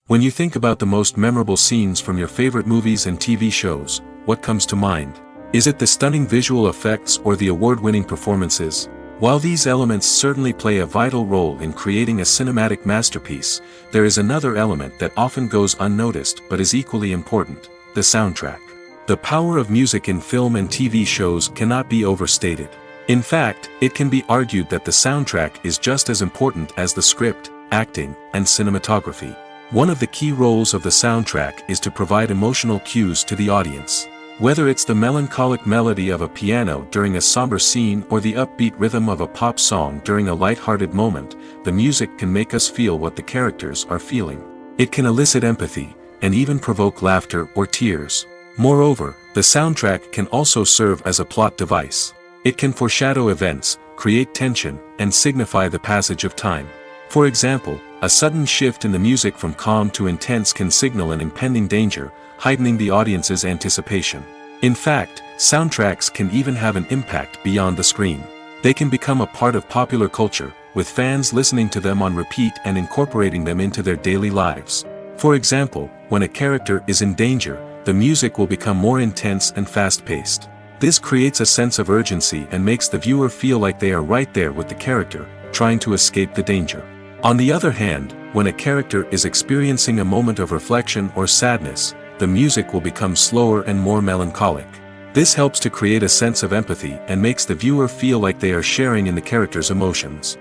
When you think about the most memorable scenes from your favorite movies and TV shows, what comes to mind? Is it the stunning visual effects or the award-winning performances? While these elements certainly play a vital role in creating a cinematic masterpiece, there is another element that often goes unnoticed but is equally important: the soundtrack. The power of music in film and TV shows cannot be overstated. In fact, it can be argued that the soundtrack is just as important as the script, acting, and cinematography. One of the key roles of the soundtrack is to provide emotional cues to the audience. Whether it's the melancholic melody of a piano during a somber scene or the upbeat rhythm of a pop song during a light-hearted moment, the music can make us feel what the characters are feeling. It can elicit empathy, and even provoke laughter or tears. Moreover, the soundtrack can also serve as a plot device. It can foreshadow events, create tension, and signify the passage of time. For example, a sudden shift in the music from calm to intense can signal an impending danger, heightening the audience's anticipation. In fact, soundtracks can even have an impact beyond the screen. They can become a part of popular culture, with fans listening to them on repeat and incorporating them into their daily lives. For example, when a character is in danger, the music will become more intense and fast-paced. This creates a sense of urgency and makes the viewer feel like they are right there with the character, trying to escape the danger. On the other hand, when a character is experiencing a moment of reflection or sadness, the music will become slower and more melancholic. This helps to create a sense of empathy and makes the viewer feel like they are sharing in the character's emotions.